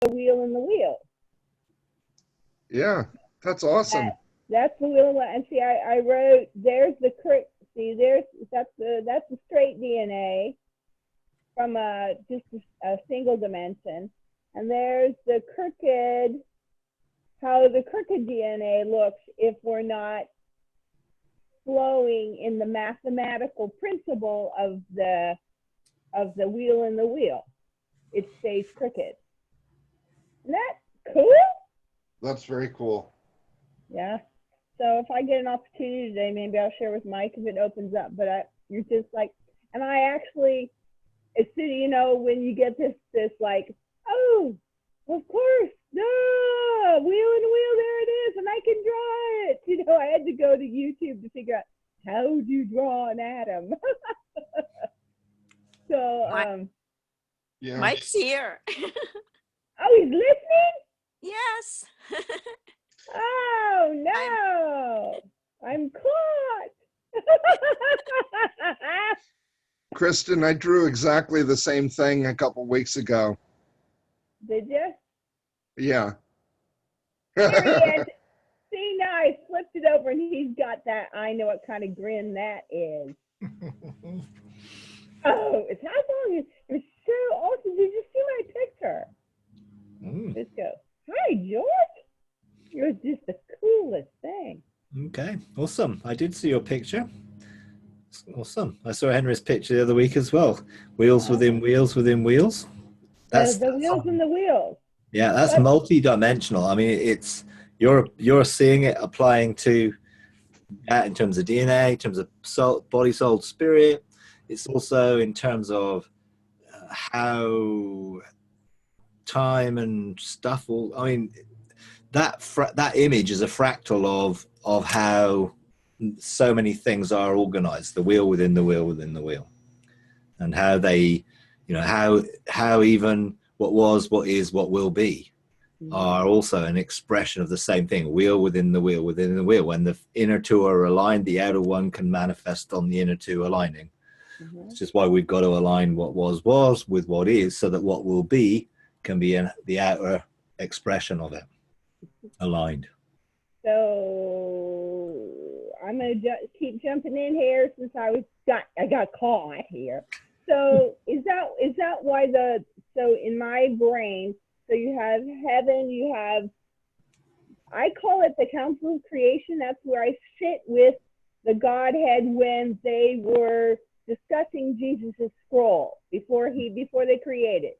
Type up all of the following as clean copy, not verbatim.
the wheel in the wheel. Yeah, that's awesome. That's the wheel. And see, I wrote, there's the see, that's the straight DNA from just a single dimension, and there's the crooked, how the crooked DNA looks if we're not flowing in the mathematical principle of the wheel in the wheel. It stays crooked. Isn't that cool? That's very cool. Yeah. So if I get an opportunity today, maybe I'll share with Mike if it opens up. But you're just like, and I actually, as soon, you know, when you get this like, oh, of course, no, wheel and wheel, there it is, and I can draw it. You know, I had to go to YouTube to figure out how do you draw an atom. So, yeah. Mike's here. Oh, he's listening? Yes. Oh, no. I'm caught. Kristen, I drew exactly the same thing a couple weeks ago. Did you? Yeah. There he is. See, now I flipped it over and he's got that, I know what kind of grin that is. Oh, it's how long? It was so awesome. Did you see my picture? Let's go. Hi, George. You're just the coolest thing. Okay, awesome. I did see your picture. Awesome. I saw Henry's picture the other week as well. Wheels within wheels within wheels. That's the wheels in the wheels. Yeah, that's multi-dimensional. I mean, it's you're seeing it applying to that in terms of DNA, in terms of soul, body, soul, spirit. It's also in terms of how time and stuff will, I mean, that image is a fractal of how so many things are organized, the wheel within the wheel within the wheel, and how they, you know, how even what was, what is, what will be are also an expression of the same thing, wheel within the wheel within the wheel. When the inner two are aligned, the outer one can manifest on the inner two aligning. Which is why we've got to align what was with what is, so that what will be can be in the outer expression of it, aligned. So I'm going to keep jumping in here since I got caught here. So is that why so in my brain, so you have heaven, you have, I call it the Council of Creation. That's where I sit with the Godhead when they were discussing Jesus's scroll before they created.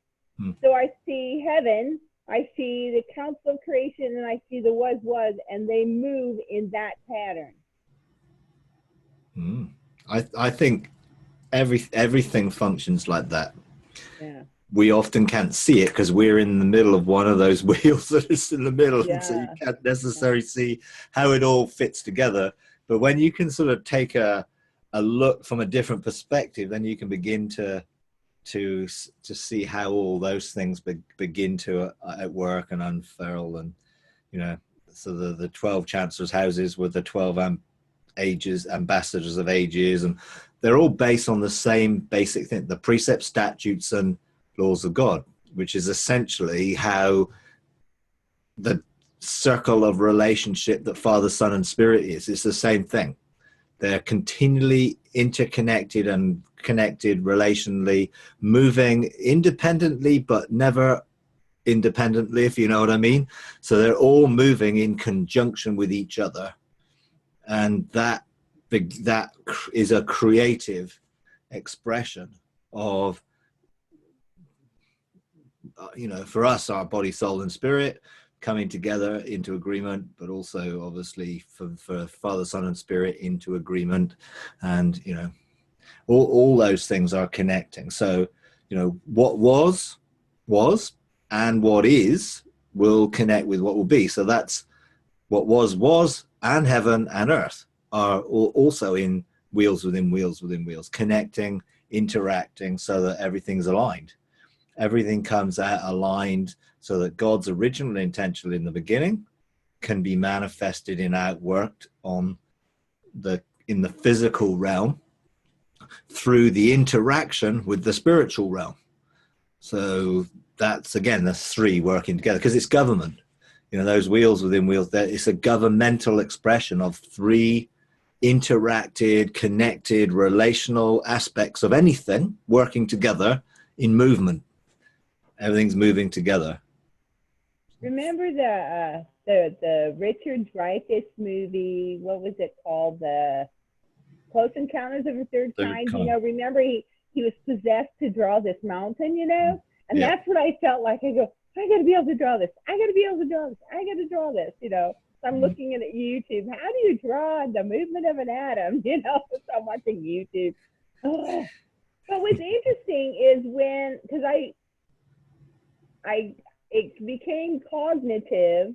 So I see heaven, I see the Council of Creation, and I see the was, and they move in that pattern. I think everything functions like that. Yeah. We often can't see it because we're in the middle of one of those wheels that is in the middle, and so you can't necessarily see how it all fits together. But when you can sort of take a look from a different perspective, then you can begin to see how all those things begin to at work and unfurl. And you know, so the 12 chancellors' houses with the 12 ages, ambassadors of ages, and they're all based on the same basic thing, the precepts, statutes, and laws of God, which is essentially how the circle of relationship that Father, Son, and Spirit is. It's the same thing. They're continually interconnected and connected relationally, moving independently, but never independently, if you know what I mean. So they're all moving in conjunction with each other. And that is a creative expression of, you know, for us, our body, soul, and spirit coming together into agreement, but also obviously for Father, Son, and Spirit into agreement. And, you know, all those things are connecting. So, you know, what was, and what is will connect with what will be. So that's what was, and heaven and earth are also in wheels within wheels within wheels, connecting, interacting, so that everything's aligned. Everything comes out aligned so that God's original intention in the beginning can be manifested and outworked in the physical realm through the interaction with the spiritual realm. So that's again, the three working together, because it's government. You know, those wheels within wheels, it's a governmental expression of three interacted, connected, relational aspects of anything working together in movement. Everything's moving together. Remember the Richard Dreyfuss movie? What was it called? The Close Encounters of the Third Kind. You know, remember he was possessed to draw this mountain. You know, and that's what I felt like. I go, I got to be able to draw this. I got to be able to draw this. I got to draw this. You know, so I'm looking at YouTube. How do you draw the movement of an atom? You know, so I'm watching YouTube. Oh. But what's interesting is because it became cognitive,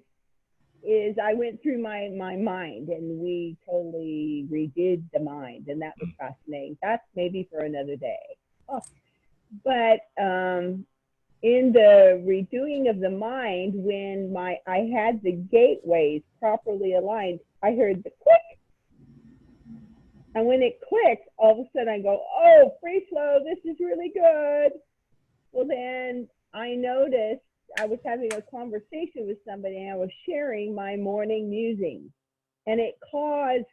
is I went through my mind, and we totally redid the mind, and that was fascinating. That's maybe for another day. Oh. But in the redoing of the mind, when I had the gateways properly aligned, I heard the click. And when it clicked, all of a sudden I go, oh, free flow, this is really good. Well, then I noticed I was having a conversation with somebody, and I was sharing my morning musings. And it caused,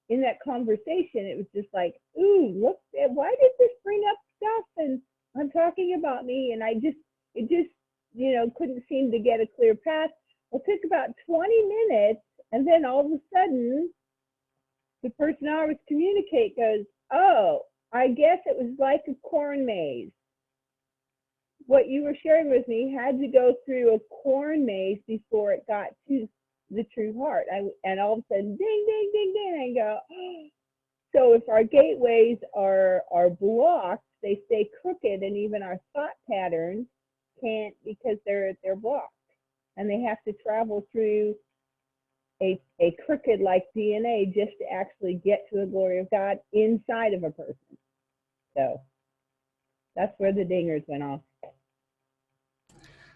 in that conversation, it was just like, ooh, look, why did this bring up stuff? And I'm talking about me, and it just, you know, couldn't seem to get a clear path. Well, it took about 20 minutes, and then all of a sudden, the person I was communicating goes, oh, I guess it was like a corn maze. What you were sharing with me had to go through a corn maze before it got to the true heart. And all of a sudden, ding, ding, ding, ding, I go, oh. So if our gateways are blocked, they stay crooked, and even our thought patterns can't, because they're blocked, and they have to travel through a crooked like DNA just to actually get to the glory of God inside of a person. So that's where the dingers went off.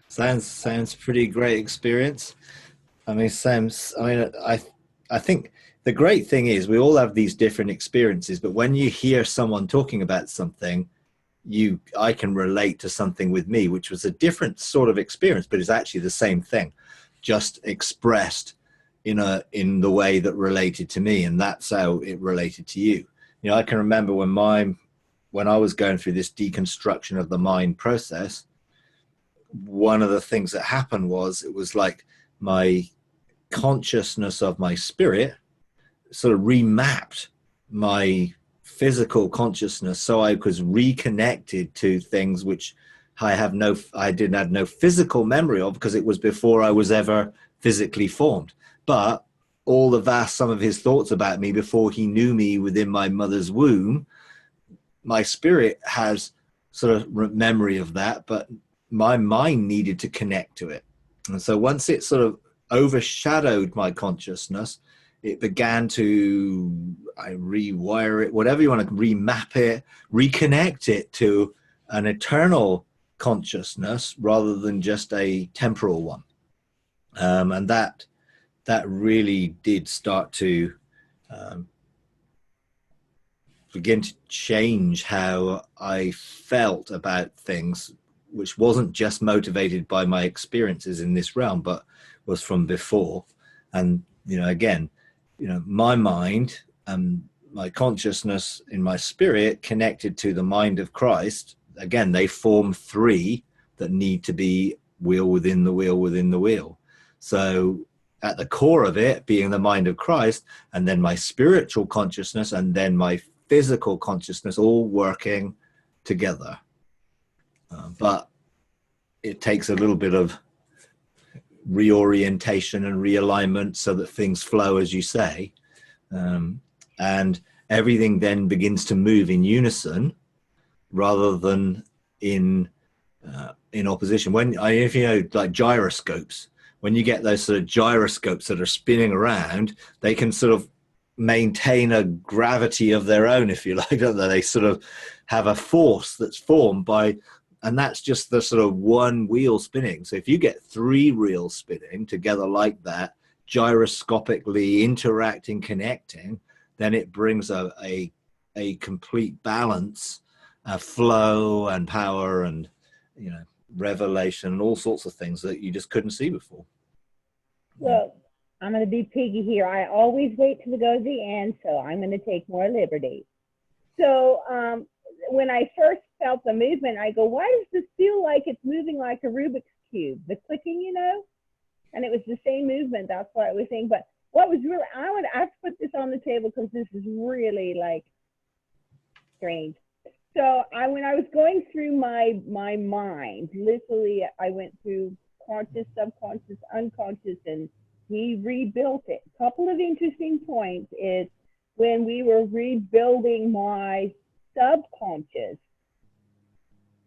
Sounds pretty great experience. I mean, I think the great thing is we all have these different experiences, but when you hear someone talking about something, I can relate to something with me, which was a different sort of experience, but it's actually the same thing, just expressed in the way that related to me, and that's how it related to you. You know, I can remember when I was going through this deconstruction of the mind process, one of the things that happened was it was like my consciousness of my spirit sort of remapped my physical consciousness, so I was reconnected to things which I didn't have no physical memory of, because it was before I was ever physically formed. But all the vast sum of his thoughts about me before he knew me within my mother's womb, my spirit has sort of memory of that, but my mind needed to connect to it. And so once it sort of overshadowed my consciousness, it began to rewire it, whatever you want to remap it, reconnect it to an eternal consciousness rather than just a temporal one. And that really did start to begin to change how I felt about things, which wasn't just motivated by my experiences in this realm, but was from before. And, you know, again, you know, my mind and my consciousness in my spirit connected to the mind of Christ. Again, they form three that need to be wheel within the wheel within the wheel. So at the core of it being the mind of Christ, and then my spiritual consciousness, and then my physical consciousness, all working together. But it takes a little bit of reorientation and realignment so that things flow, as you say. And everything then begins to move in unison rather than in opposition. If you know, like gyroscopes, when you get those sort of gyroscopes that are spinning around, they can sort of maintain a gravity of their own, if you like, don't they? They sort of have a force that's formed by, and that's just the sort of one wheel spinning. So if you get three wheels spinning together like that, gyroscopically interacting, connecting, then it brings a complete balance, flow and power, and, you know, revelation, and all sorts of things that you just couldn't see before. Well, I'm going to be piggy here. I always wait till it goes to the end, so I'm going to take more liberty. So when I first felt the movement, I go, why does this feel like it's moving like a Rubik's Cube? The clicking, you know? And it was the same movement. That's what I was saying. But what was really, I have to put this on the table because this is really like strange. So when I was going through my mind, literally I went through conscious, subconscious, unconscious, and he rebuilt it. A couple of interesting points is when we were rebuilding my subconscious,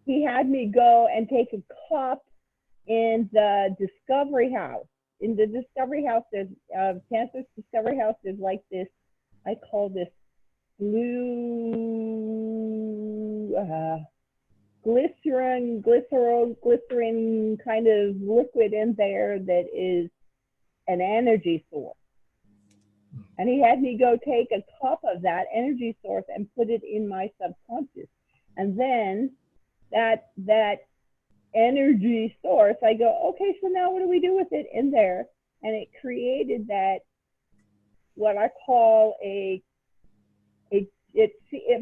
he had me go and take a cup in the Discovery House. In the Discovery House, there's Cancer's Discovery House, there's like this, I call this blue glycerin kind of liquid in there that is an energy source. And he had me go take a cup of that energy source and put it in my subconscious. And then that energy source, I go, okay, so now what do we do with it in there? And it created that, what I call it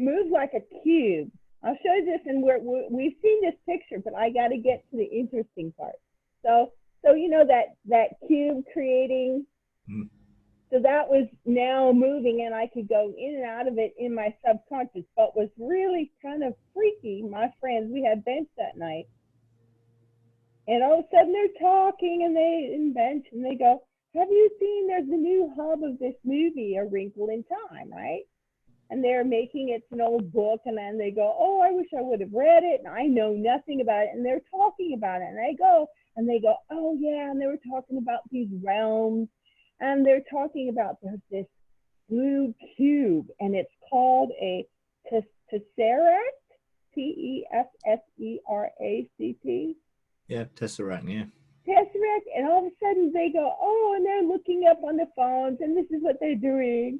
moves like a cube. I'll show you this, and we've seen this picture, but I got to get to the interesting part. So you know that cube creating, so that was now moving, and I could go in and out of it in my subconscious. But was really kind of freaky, my friends, we had bench that night, and all of a sudden they're talking, and they go, have you seen, there's a new hub of this movie, A Wrinkle in Time, right? And they're making it's an old book, and then they go, oh, I wish I would have read it, and I know nothing about it, and they're talking about it, and they go, oh yeah, and they were talking about these realms, and they're talking about this blue cube, and it's called a tesseract, Tesseract. Yeah, tesseract, yeah. Tesseract, and all of a sudden they go, oh, and they're looking up on the phones, and this is what they're doing.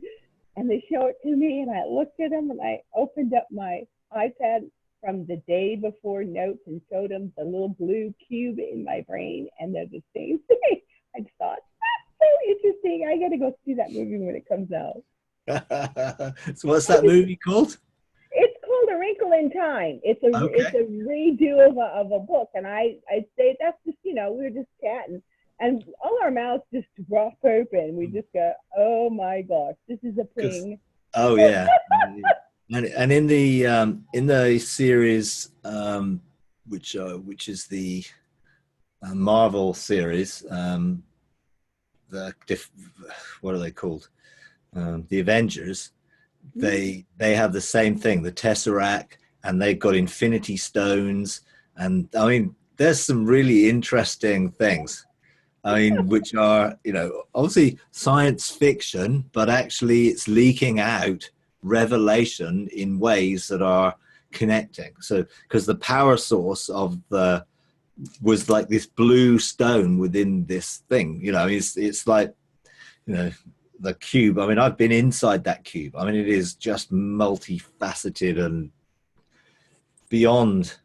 And they show it to me, and I looked at them, and I opened up my iPad from the day before notes and showed them the little blue cube in my brain, and they're the same thing. I just thought, that's so interesting. I got to go see that movie when it comes out. So what's that movie called? It's called A Wrinkle in Time. It's a redo of a book, and I say that's just, you know, we were just chatting. And all our mouths just drop open. We just go, oh my gosh, this is a thing. Oh yeah. And in the series, which is the Marvel series, what are they called? The Avengers. They have the same thing, the Tesseract, and they've got Infinity Stones. And I mean, there's some really interesting things. I mean, which are, you know, obviously science fiction, but actually it's leaking out revelation in ways that are connecting. So, because the power source was like this blue stone within this thing, you know, it's like, you know, the cube. I mean, I've been inside that cube. I mean, it is just multifaceted and beyond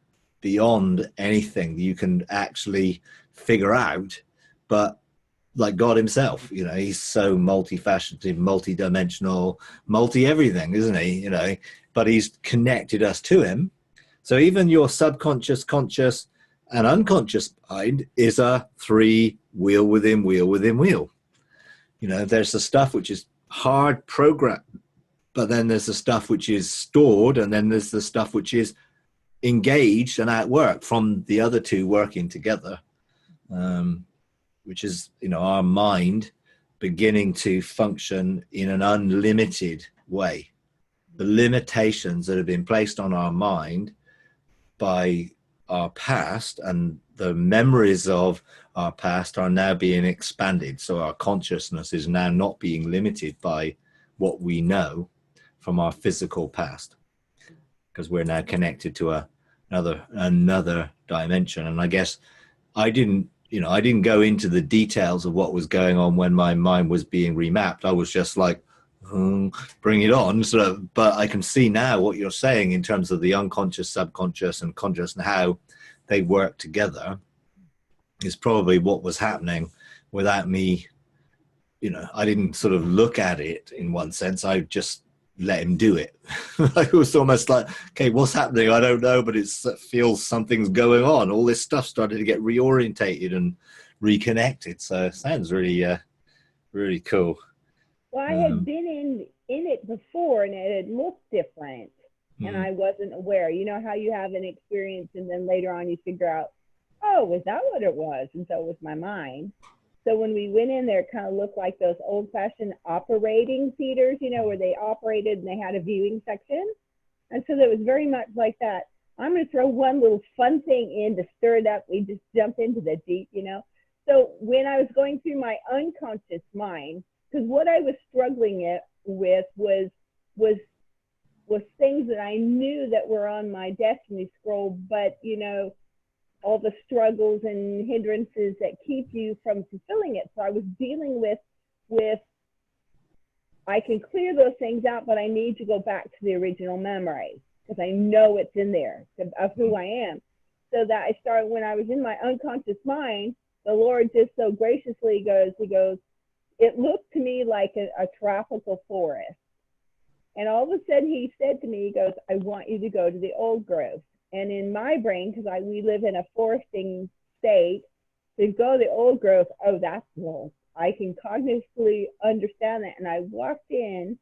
anything you can actually figure out. But like God himself, you know, he's so multifaceted, multi-dimensional, multi-everything, isn't he? You know, but he's connected us to him. So even your subconscious, conscious, and unconscious mind is a wheel within wheel. You know, there's the stuff which is hard programmed, but then there's the stuff which is stored, and then there's the stuff which is engaged and at work from the other two working together. Which is, you know, our mind beginning to function in an unlimited way. The limitations that have been placed on our mind by our past and the memories of our past are now being expanded. So our consciousness is now not being limited by what we know from our physical past, because we're now connected to another dimension. And I guess I didn't go into the details of what was going on when my mind was being remapped. I was just like, bring it on. But I can see now what you're saying in terms of the unconscious, subconscious, and conscious, and how they work together is probably what was happening without me. You know, I didn't sort of look at it in one sense. I just let him do it. It was almost like, okay, what's happening? I don't know, but it feels something's going on. All this stuff started to get reorientated and reconnected. So it sounds really, really cool. Well, I had been in it before, and it had looked different, and I wasn't aware. You know how you have an experience, and then later on you figure out, oh, was that what it was? And so it was my mind. So when we went in there, it kind of looked like those old-fashioned operating theaters, you know, where they operated and they had a viewing section. And so that was very much like that. I'm going to throw one little fun thing in to stir it up. We just jump into the deep, you know. So when I was going through my unconscious mind, because what I was struggling with was things that I knew that were on my destiny scroll, but, you know, all the struggles and hindrances that keep you from fulfilling it. So I was dealing with I can clear those things out, but I need to go back to the original memory because I know it's in there of who I am. So that I started, when I was in my unconscious mind, the Lord just so graciously he goes, it looked to me like a tropical forest. And all of a sudden he said to me, he goes, I want you to go to the old growth. And in my brain, because we live in a foresting state, to go to the old growth, oh, that's cool. I can cognitively understand that. And I walked in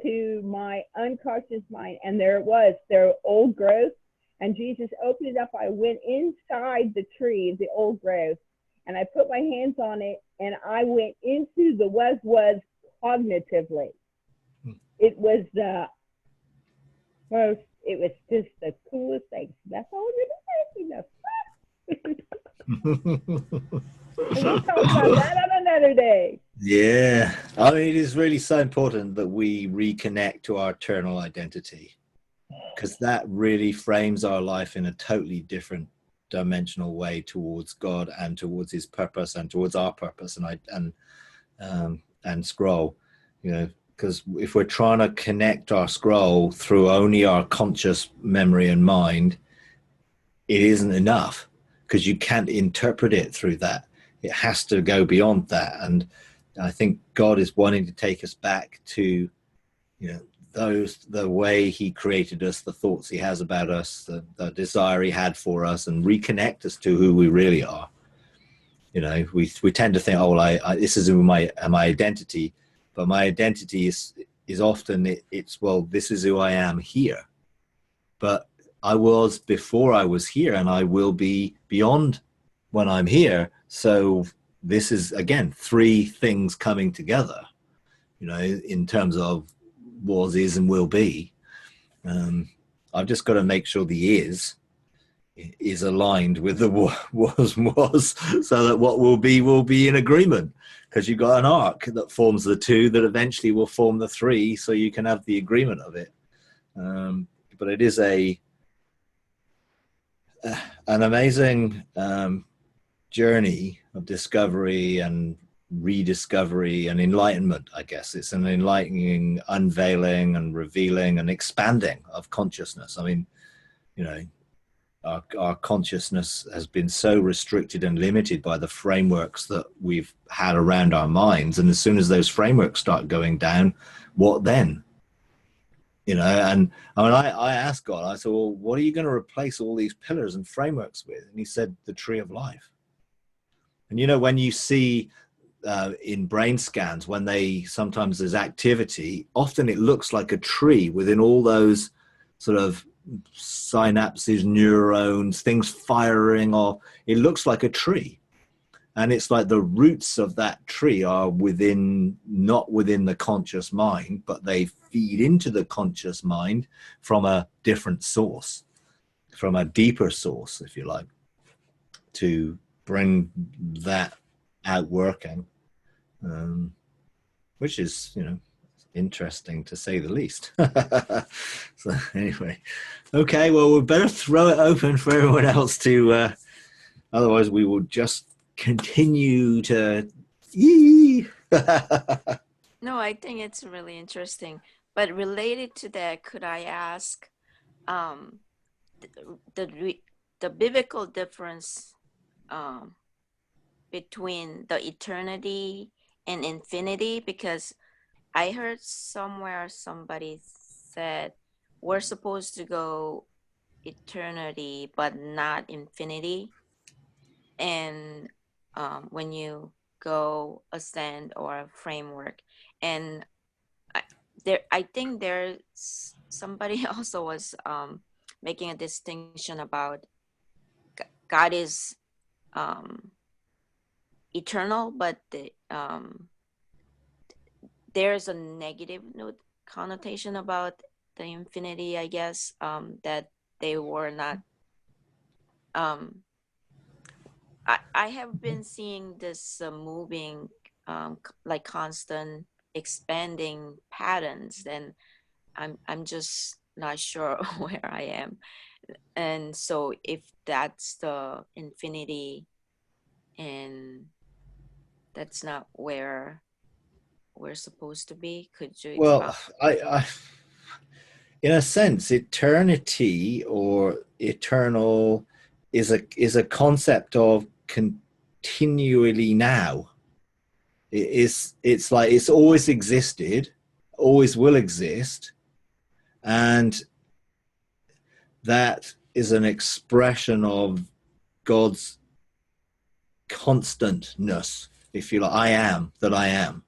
to my unconscious mind, and there it was, their old growth. And Jesus opened it up. I went inside the tree, the old growth, and I put my hands on it, and I went into the was cognitively. It was the most, it was just the coolest thing. That's all we're going to say. We'll talk about that on another day. Yeah. I mean, it is really so important that we reconnect to our eternal identity, because that really frames our life in a totally different dimensional way towards God and towards his purpose and towards our purpose and scroll, you know. Because if we're trying to connect our scroll through only our conscious memory and mind, it isn't enough, because you can't interpret it through that. It has to go beyond that. And I think God is wanting to take us back to, you know, the way he created us, the thoughts he has about us, the desire he had for us, and reconnect us to who we really are. You know, we tend to think, oh, well, this is my identity. But my identity is often it's, well, this is who I am here. But I was before I was here, and I will be beyond when I'm here. So this is, again, three things coming together, you know, in terms of was, is, and will be. I've just got to make sure the is aligned with the was, so that what will be in agreement. Because you've got an arc that forms the two that eventually will form the three, so you can have the agreement of it. But it is an amazing journey of discovery and rediscovery and enlightenment, I guess. It's an enlightening, unveiling and revealing and expanding of consciousness. I mean, you know, our consciousness has been so restricted and limited by the frameworks that we've had around our minds. And as soon as those frameworks start going down, what then? You know, and I mean, I asked God, I said, well, what are you going to replace all these pillars and frameworks with? And he said, the tree of life. And, you know, when you see in brain scans, when sometimes there's activity, often it looks like a tree within all those sort of synapses, neurons, things firing off. It looks like a tree, and it's like the roots of that tree are not within the conscious mind, but they feed into the conscious mind from a different source, from a deeper source, if you like, to bring that out working, which is, you know, interesting to say the least. So anyway, okay, well, we better throw it open for everyone else to otherwise we will just continue to No, I think it's really interesting. But related to that, could I ask, the the biblical difference between the eternity and infinity, because I heard somewhere somebody said we're supposed to go eternity but not infinity. And when you go ascend or framework, and I think there's somebody also was making a distinction about God is eternal, but there's a negative note connotation about the infinity, I guess, that they were not. I have been seeing this moving, like constant expanding patterns, and I'm just not sure where I am. And so if that's the infinity and that's not where we're supposed to be, could you Well, expound? I in a sense, eternity or eternal is a concept of continually now. It's like it's always existed, always will exist, and that is an expression of God's constantness. If you like, I am that I am.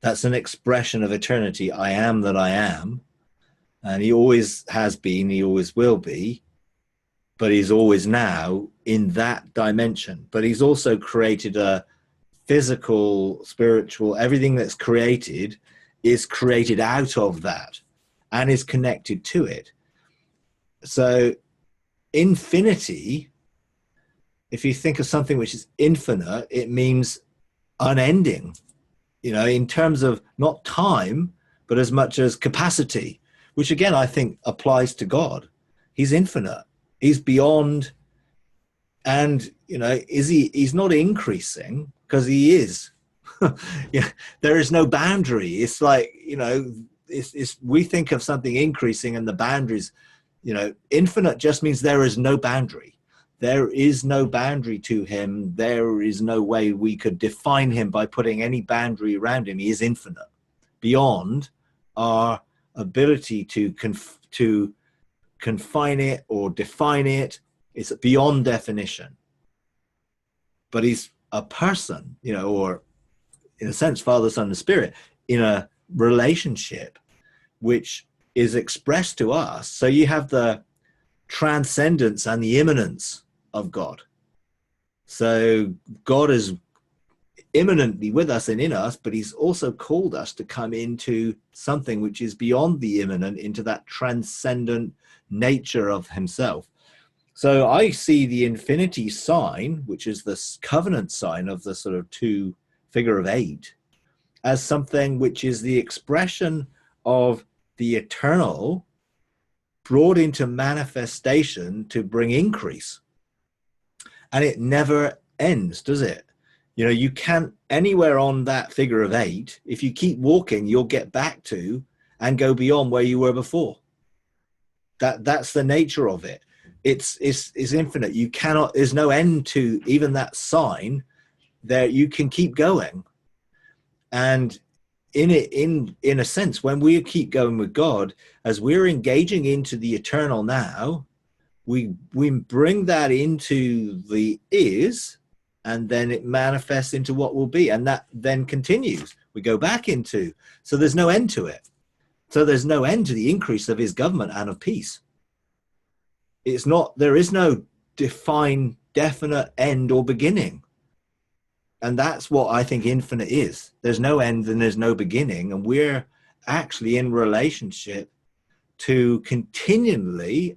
That's an expression of eternity. I am that I am. And he always has been, he always will be, but he's always now in that dimension. But he's also created a physical, spiritual, everything that's created is created out of that and is connected to it. So infinity, if you think of something which is infinite, it means unending, you know, in terms of not time, but as much as capacity, which again, I think applies to God. He's infinite. He's beyond. And, you know, he's not increasing because he is. Yeah, there is no boundary. It's like, you know, we think of something increasing and the boundaries, you know, infinite just means there is no boundary. There is no boundary to him. There is no way we could define him by putting any boundary around him. He is infinite, beyond our ability to confine it or define it. It's beyond definition. But he's a person, you know, or in a sense, Father, Son, and Spirit, in a relationship which is expressed to us. So you have the transcendence and the immanence of God. So God is immanently with us and in us, but he's also called us to come into something which is beyond the immanent, into that transcendent nature of himself. So I see the infinity sign, which is the covenant sign of the sort of two figure of 8, as something which is the expression of the eternal brought into manifestation to bring increase. And it never ends, does it? You know, you can't anywhere on that figure of 8, if you keep walking, you'll get back to and go beyond where you were before. That's the nature of it. It's infinite. You cannot, there's no end to even that sign. There you can keep going. And in a sense, when we keep going with God, as we're engaging into the eternal now, we bring that into the is, and then it manifests into what will be, and that then continues. We go back into, so there's no end to it. So there's no end to the increase of his government and of peace. It's not, there is no defined, definite end or beginning. And that's what I think infinite is. There's no end and there's no beginning. And we're actually in relationship to continually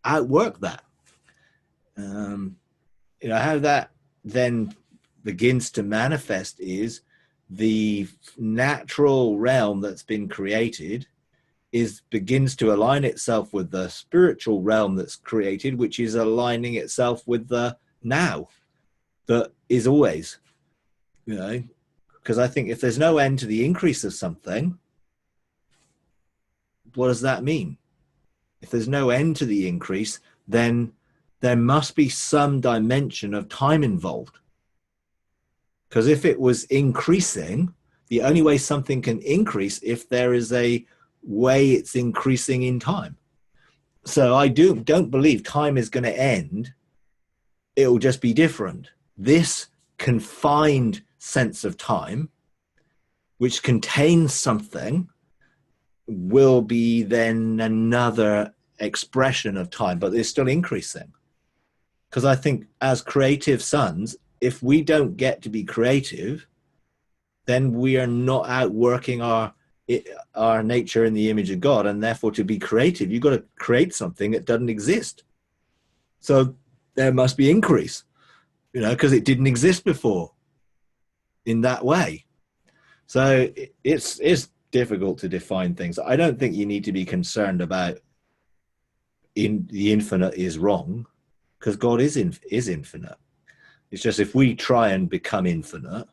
outwork that. You know, how that then begins to manifest is the natural realm that's been created begins to align itself with the spiritual realm that's created, which is aligning itself with the now that is always, you know, because I think if there's no end to the increase of something, what does that mean? If there's no end to the increase, then there must be some dimension of time involved. Because if it was increasing, the only way something can increase if there is a way it's increasing in time. So I don't believe time is going to end. It will just be different. This confined sense of time, which contains something, will be then another expression of time, but it's still increasing. Because I think as creative sons, if we don't get to be creative, then we are not outworking our nature in the image of God. And therefore, to be creative, you've got to create something that doesn't exist. So there must be increase, because it didn't exist before in that way. So it's difficult to define things. I don't think you need to be concerned about the infinite is wrong, because God is infinite. It's just if we try and become infinite,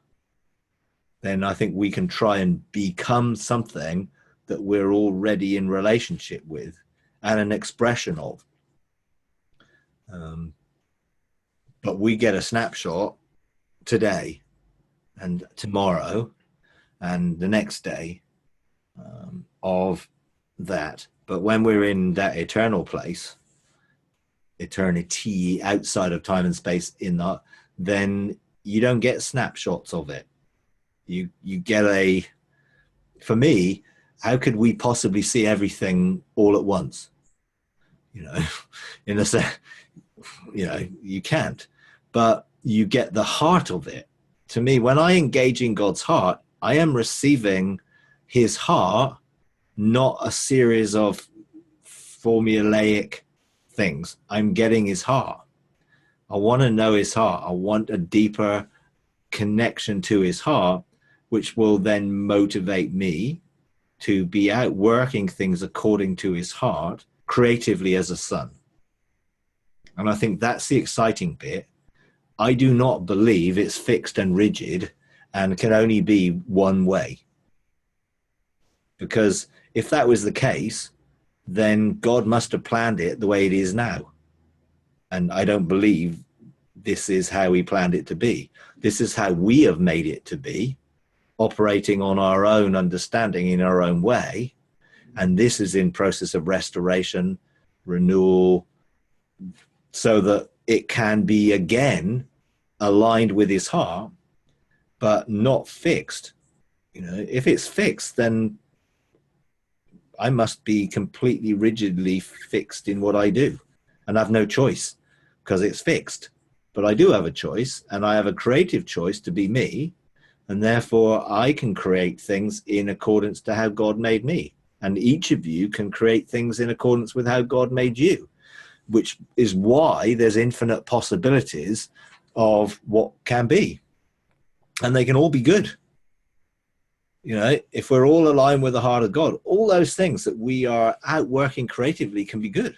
then I think we can try and become something that we're already in relationship with and an expression of. But we get a snapshot today and tomorrow and the next day of that. But when we're in that eternal place, eternity outside of time and space then you don't get snapshots of it. You get for me, how could we possibly see everything all at once? In a sense, you can't, but you get the heart of it. To me, when I engage in God's heart, I am receiving his heart, not a series of formulaic things. I'm getting his heart. I want to know his heart. I want a deeper connection to his heart, which will then motivate me to be out working things according to his heart creatively as a son. And I think that's the exciting bit. I do not believe it's fixed and rigid and can only be one way. Because if that was the case, then God must have planned it the way it is now. And I don't believe this is how he planned it to be. This is how we have made it to be, operating on our own understanding in our own way. And this is in process of restoration, renewal, so that it can be again aligned with his heart, but not fixed. If it's fixed, then I must be completely rigidly fixed in what I do and have no choice because it's fixed. But I do have a choice, and I have a creative choice to be me, and therefore I can create things in accordance to how God made me. And each of you can create things in accordance with how God made you, which is why there's infinite possibilities of what can be. And they can all be good. If we're all aligned with the heart of God, all those things that we are out working creatively can be good.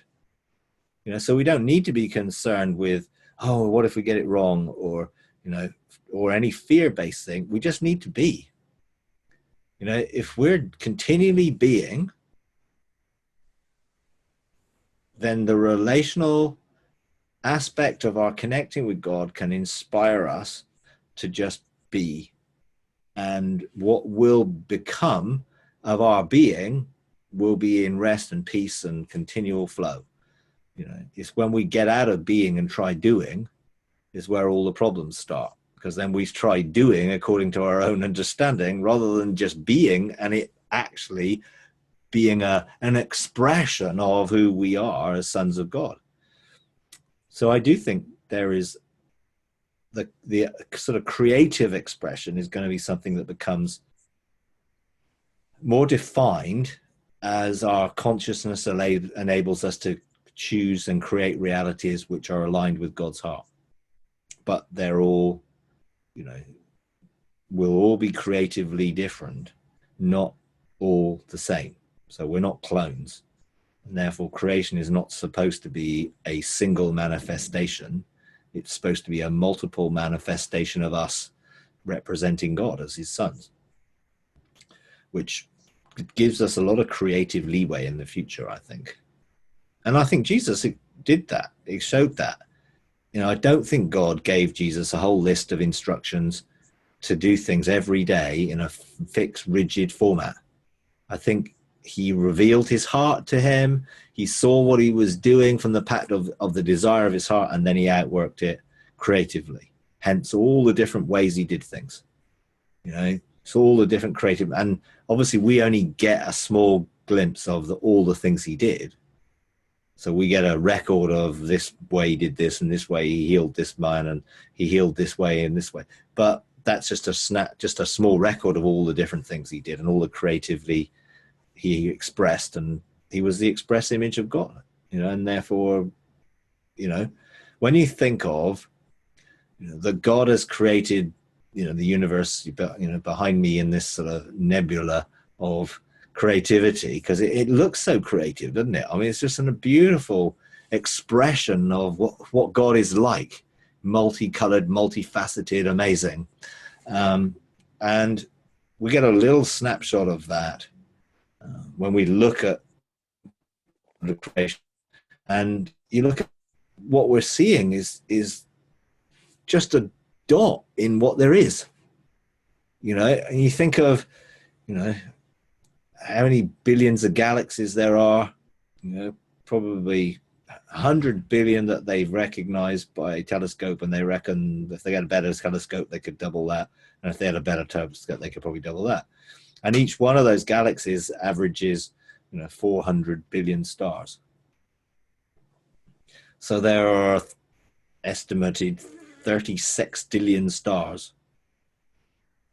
So we don't need to be concerned with, oh, what if we get it wrong, or any fear-based thing. We just need to be. If we're continually being, then the relational aspect of our connecting with God can inspire us to just be. And what will become of our being will be in rest and peace and continual flow. It's when we get out of being and try doing is where all the problems start, because then we try doing according to our own understanding rather than just being, and it actually being an expression of who we are as sons of God. So I do think there is the sort of creative expression is going to be something that becomes more defined as our consciousness enables us to choose and create realities which are aligned with God's heart. But they're all, will all be creatively different, not all the same. So we're not clones. And therefore, creation is not supposed to be a single manifestation. It's supposed to be a multiple manifestation of us representing God as his sons, which gives us a lot of creative leeway in the future, I think. And I think Jesus did that. It showed that. I don't think God gave Jesus a whole list of instructions to do things every day in a fixed, rigid format. I think he revealed his heart to him. He saw what he was doing from the pact of the desire of his heart, and then he outworked it creatively. Hence all the different ways he did things. So all the different creative, and obviously we only get a small glimpse of all the things he did. So we get a record of this way he did this, and this way he healed this man, and he healed this way and this way. But that's just a small record of all the different things he did and all the creatively he expressed, and he was the express image of God. And therefore, when you think of that God has created the universe, behind me in this sort of nebula of creativity, because it looks so creative, doesn't it? I mean, it's just a beautiful expression of what God is like, multicolored, multifaceted, amazing. And we get a little snapshot of that when we look at the creation, and you look at what we're seeing is just a dot in what there is. And you think of how many billions of galaxies there are, probably 100 billion that they've recognized by a telescope, and they reckon if they had a better telescope they could double that, and if they had a better telescope they could probably double that. And each one of those galaxies averages 400 billion stars. So there are estimated 36 billion stars,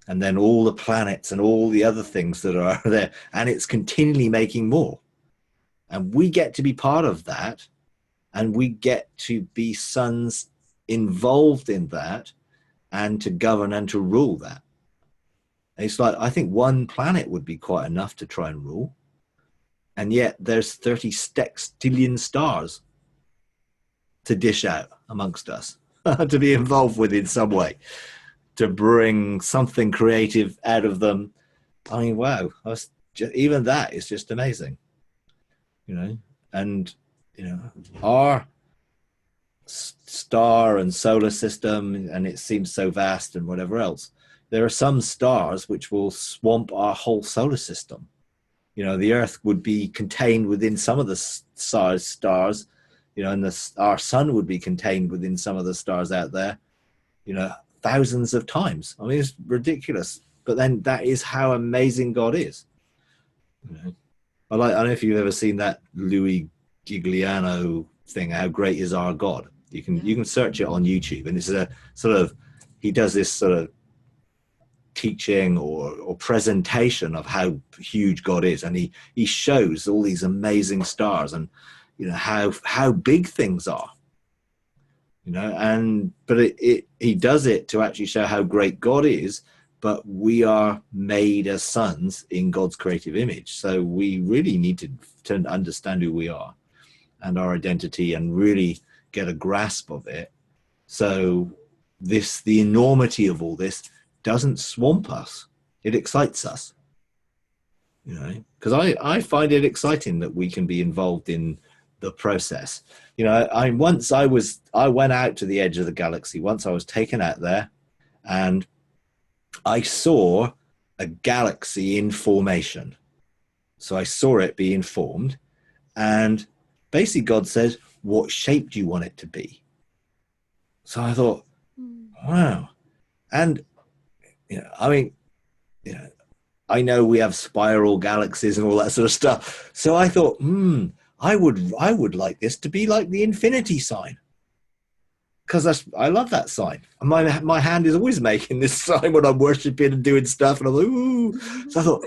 and then all the planets and all the other things that are there, and it's continually making more, and we get to be part of that, and we get to be sons involved in that, and to govern and to rule that. It's like, I think one planet would be quite enough to try and rule, and yet there's 30 sextillion stars to dish out amongst us, to be involved with in some way, to bring something creative out of them. I mean, wow, even that is just amazing, and our star and solar system, and it seems so vast and whatever else. There are some stars which will swamp our whole solar system. The Earth would be contained within some of the stars, and our sun would be contained within some of the stars out there, thousands of times. I mean, it's ridiculous. But then that is how amazing God is. I don't know if you've ever seen that Louis Gigliano thing, How Great Is Our God? You can search it on YouTube, and it's a sort of, he does this sort of teaching or presentation of how huge God is, and he shows all these amazing stars, and how big things are, but he does it to actually show how great God is. But we are made as sons in God's creative image, so we really need to understand who we are and our identity, and really get a grasp of it, so the enormity of all this doesn't swamp us. It excites us, because I find it exciting that we can be involved in the process. I went out to the edge of the galaxy once. I was taken out there, and I saw a galaxy in formation. So I saw it being formed, and basically God says, what shape do you want it to be? So I thought, wow. And I know we have spiral galaxies and all that sort of stuff. So I thought, I would like this to be like the infinity sign, because I love that sign. My hand is always making this sign when I'm worshiping and doing stuff, and I'm like, ooh. So I thought,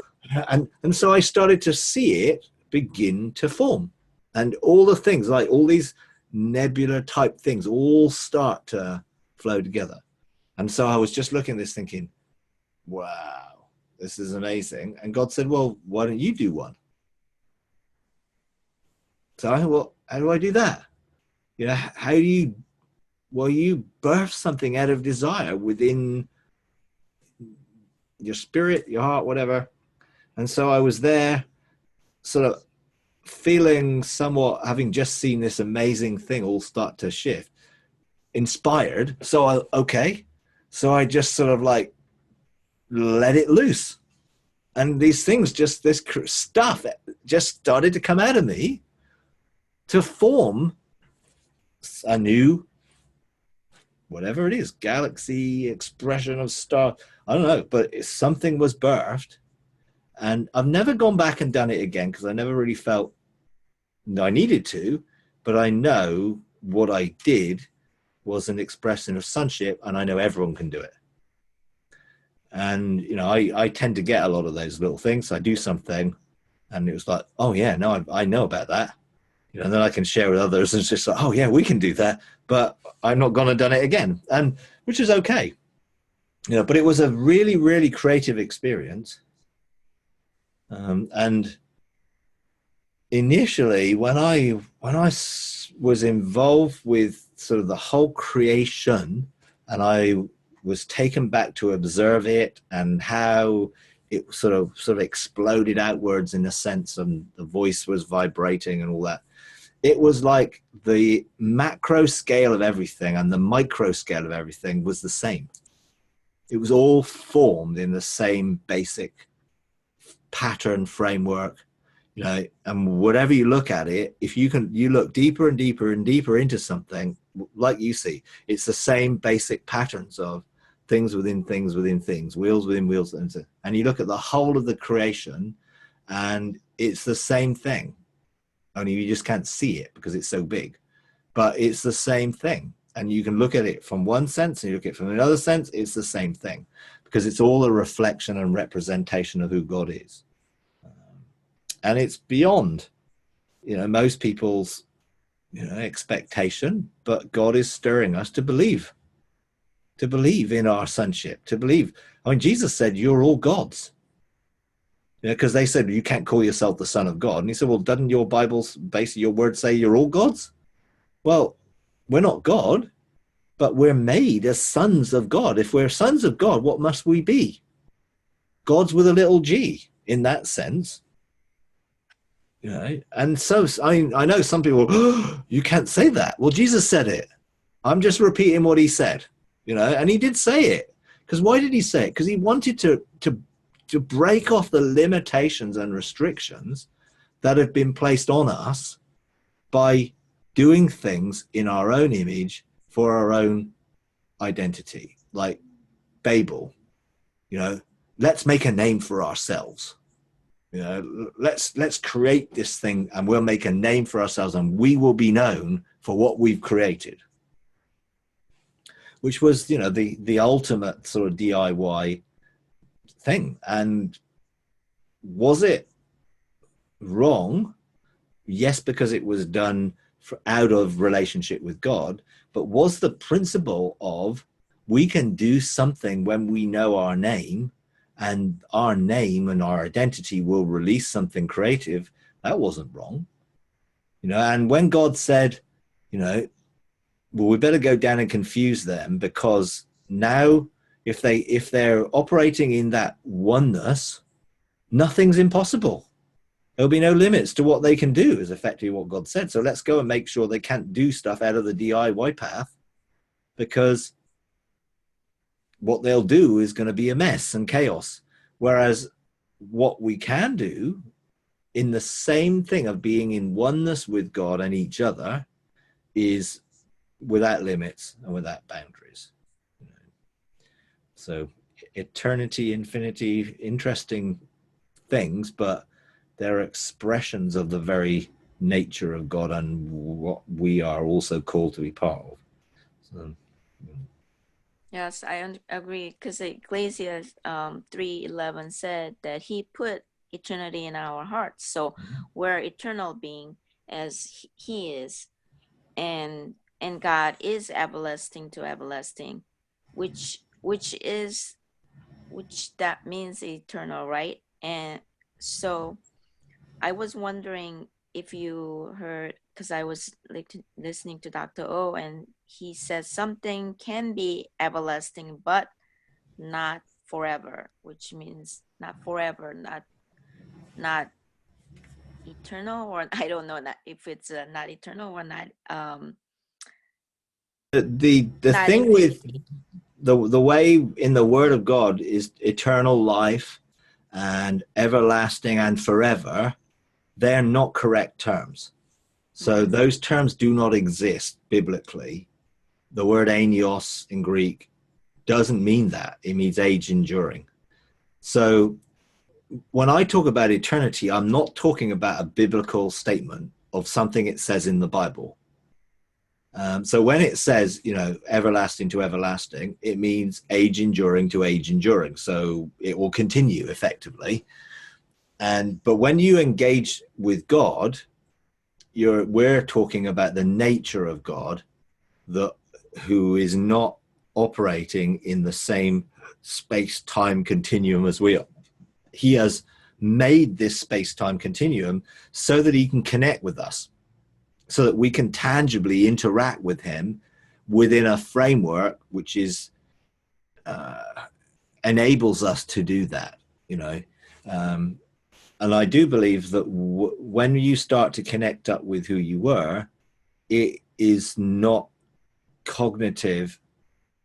and so I started to see it begin to form, and all the things, like all these nebula type things, all start to flow together. And so I was just looking at this thinking, wow, this is amazing. And God said, well, why don't you do one? So I thought, well, how do I do that? How do you, you birth something out of desire within your spirit, your heart, whatever. And so I was there sort of feeling somewhat, having just seen this amazing thing all start to shift, inspired. So I just sort of like let it loose. And these things, just this stuff just started to come out of me to form a new, whatever it is, galaxy, expression of star. I don't know, but something was birthed. And I've never gone back and done it again because I never really felt I needed to, but I know what I did was an expression of sonship, and I know everyone can do it. And, you know, I tend to get a lot of those little things. I do something and it was like, oh yeah, no, I know about that. You know, and then I can share with others and it's just like, oh yeah, we can do that, but I'm not going to done it again. And which is okay. You know, but it was a really, really creative experience. And initially when I was involved with sort of the whole creation, and I was taken back to observe it and how it sort of exploded outwards in a sense, and the voice was vibrating and all that. It was like the macro scale of everything and the micro scale of everything was the same. It was all formed in the same basic pattern framework, you know, and whatever you look at it, if you look deeper and deeper and deeper into something, like you see, it's the same basic patterns of things within things within things, wheels within wheels, and you look at the whole of the creation and it's the same thing, only you just can't see it because it's so big, but it's the same thing. And you can look at it from one sense and you look at it from another sense, it's the same thing because it's all a reflection and representation of who God is. And it's beyond, you know, most people's, you know, expectation, but God is stirring us to believe in our sonship, to believe. I mean, Jesus said, you're all gods. You know, because they said, you can't call yourself the son of God. And he said, well, doesn't your Bible's basically your word say you're all gods? Well, we're not God, but we're made as sons of God. If we're sons of God, what must we be? Gods with a little g in that sense. You know, and so I know some people, oh, you can't say that. Well, Jesus said it. I'm just repeating what he said, you know, and he did say it. Because why did he say it? Because he wanted to break off the limitations and restrictions that have been placed on us by doing things in our own image for our own identity, like Babel. You know, let's make a name for ourselves. You know, let's create this thing and we'll make a name for ourselves and we will be known for what we've created. Which was, you know, the ultimate sort of DIY thing. And was it wrong? Yes, because it was done out of relationship with God. But was the principle of we can do something when we know our name, and our name and our identity will release something creative, that wasn't wrong. You know, and when God said, you know, well, we better go down and confuse them, because now if they're operating in that oneness, nothing's impossible. There'll be no limits to what they can do, is effectively what God said. So let's go and make sure they can't do stuff out of the DIY path, because what they'll do is going to be a mess and chaos. Whereas what we can do in the same thing of being in oneness with God and each other is without limits and without boundaries. So eternity, infinity, interesting things, but they're expressions of the very nature of God and what we are also called to be part of. So, yes, I agree, because Ecclesiastes 3:11 said that he put eternity in our hearts. So we're eternal being as he is, and God is everlasting to everlasting, which that means eternal, right? And so I was wondering if you heard, because I was listening to Dr. O, and he says something can be everlasting, but not forever, which means not forever, not eternal, or I don't know that if it's not eternal or not. The Not thing in with the way in the Word of God is eternal life and everlasting and forever. They're not correct terms. So those terms do not exist biblically. The word aionios in Greek doesn't mean that. It means age enduring. So when I talk about eternity, I'm not talking about a biblical statement of something it says in the Bible. So when it says, you know, everlasting to everlasting, it means age enduring to age enduring. So it will continue effectively. But when you engage with God, we're talking about the nature of God, who is not operating in the same space-time continuum as we are. He has made this space-time continuum so that he can connect with us, so that we can tangibly interact with him within a framework which is enables us to do that, you know. And I do believe that when you start to connect up with who you were, it is not cognitive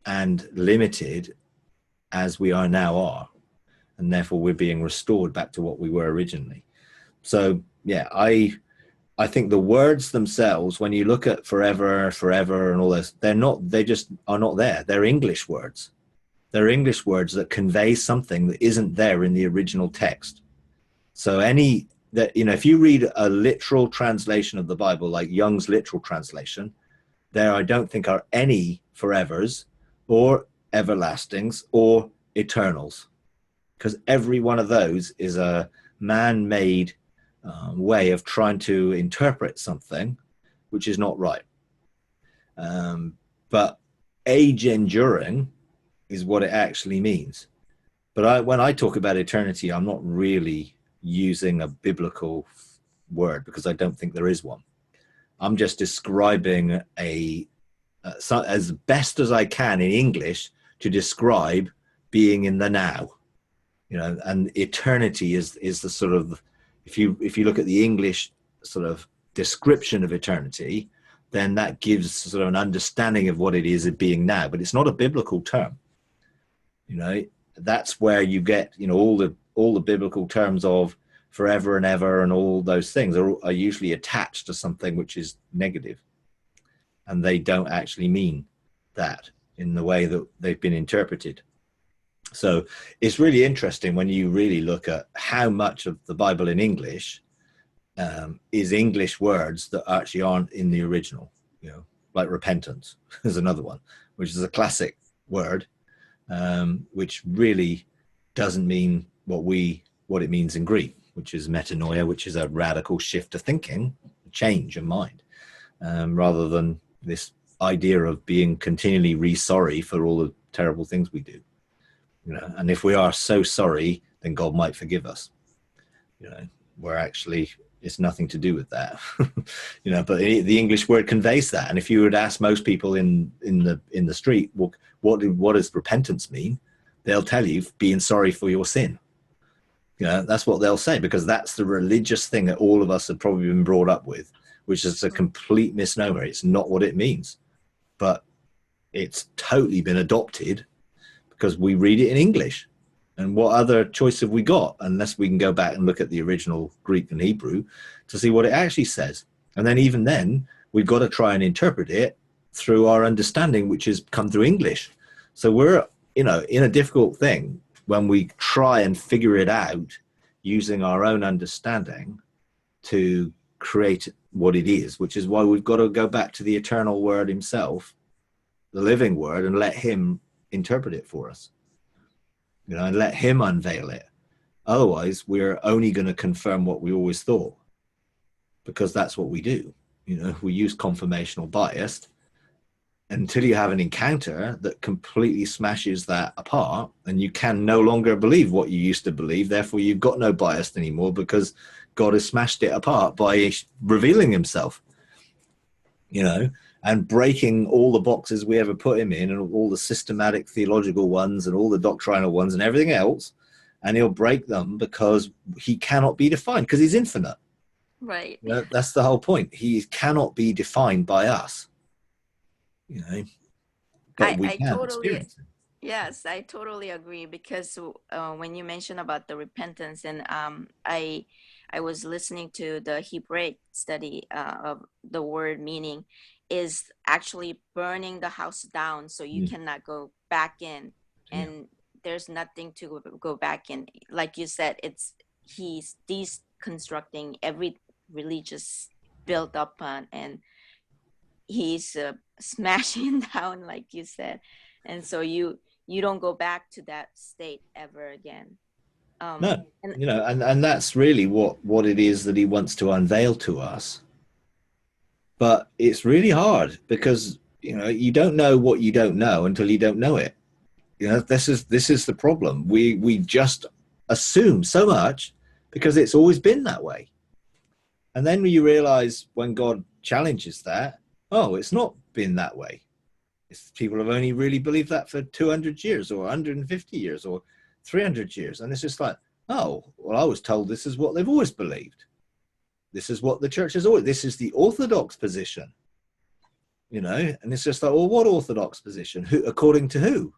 and limited as we are now are. And therefore we're being restored back to what we were originally. So yeah, I think the words themselves, when you look at forever and all this, they just are not there. They're English words. They're English words that convey something that isn't there in the original text. So if you read a literal translation of the Bible, like Young's literal translation, there I don't think are any forevers or everlastings or eternals, because every one of those is a man-made way of trying to interpret something which is not right. But age enduring is what it actually means. But when I talk about eternity, I'm not really using a biblical word, because I don't think there is one. I'm just describing as best as I can in English to describe being in the now, you know. And eternity is the sort of, if you look at the English sort of description of eternity, then that gives sort of an understanding of what it is of being now. But it's not a biblical term, you know. That's where you get, you know, all the biblical terms of forever and ever and all those things are usually attached to something which is negative, and they don't actually mean that in the way that they've been interpreted. So it's really interesting when you really look at how much of the Bible in English is English words that actually aren't in the original, you know, like repentance is another one, which is a classic word, which really doesn't mean what it means in Greek, which is metanoia, which is a radical shift of thinking, change of mind, rather than this idea of being continually re-sorry for all the terrible things we do, you know. And if we are so sorry, then God might forgive us, you know, where actually it's nothing to do with that. You know, but the English word conveys that. And if you would ask most people in the street, well, what does repentance mean? They'll tell you being sorry for your sin. You know, that's what they'll say, because that's the religious thing that all of us have probably been brought up with, which is a complete misnomer. It's not what it means, but it's totally been adopted because we read it in English. And what other choice have we got, unless we can go back and look at the original Greek and Hebrew to see what it actually says? And then even then, we've got to try and interpret it through our understanding, which has come through English. So we're, you know, in a difficult thing when we try and figure it out using our own understanding to create what it is, which is why we've got to go back to the eternal word himself, the living word, and let him interpret it for us, you know, and let him unveil it. Otherwise, we're only going to confirm what we always thought, because that's what we do. You know, we use confirmational bias until you have an encounter that completely smashes that apart, and you can no longer believe what you used to believe. Therefore, you've got no bias anymore, because God has smashed it apart by revealing himself, you know, and breaking all the boxes we ever put him in, and all the systematic theological ones and all the doctrinal ones and everything else. And he'll break them because he cannot be defined, because he's infinite. Right. You know, that's the whole point. He cannot be defined by us, you know, but we I can totally, experience it. yes, I totally agree because when you mentioned about the repentance, and I was listening to the Hebraic study of the word meaning is actually burning the house down so you Mm. cannot go back in, Yeah. and there's nothing to go back in. Like you said, he's deconstructing every religious built upon, and he's smashing down, like you said, and so you don't go back to that state ever again. No, And you know, and that's really what it is that he wants to unveil to us. But it's really hard because, you know, you don't know what you don't know until you don't know it. You know, this is the problem. We just assume so much because it's always been that way. And then you realize when God challenges that, oh, it's not been that way. People have only really believed that for 200 years or 150 years or 300 years. And it's just like, oh, well, I was told this is what they've always believed. This is what the church has always, this is the orthodox position, you know? And it's just like, well, what orthodox position? Who, according to who?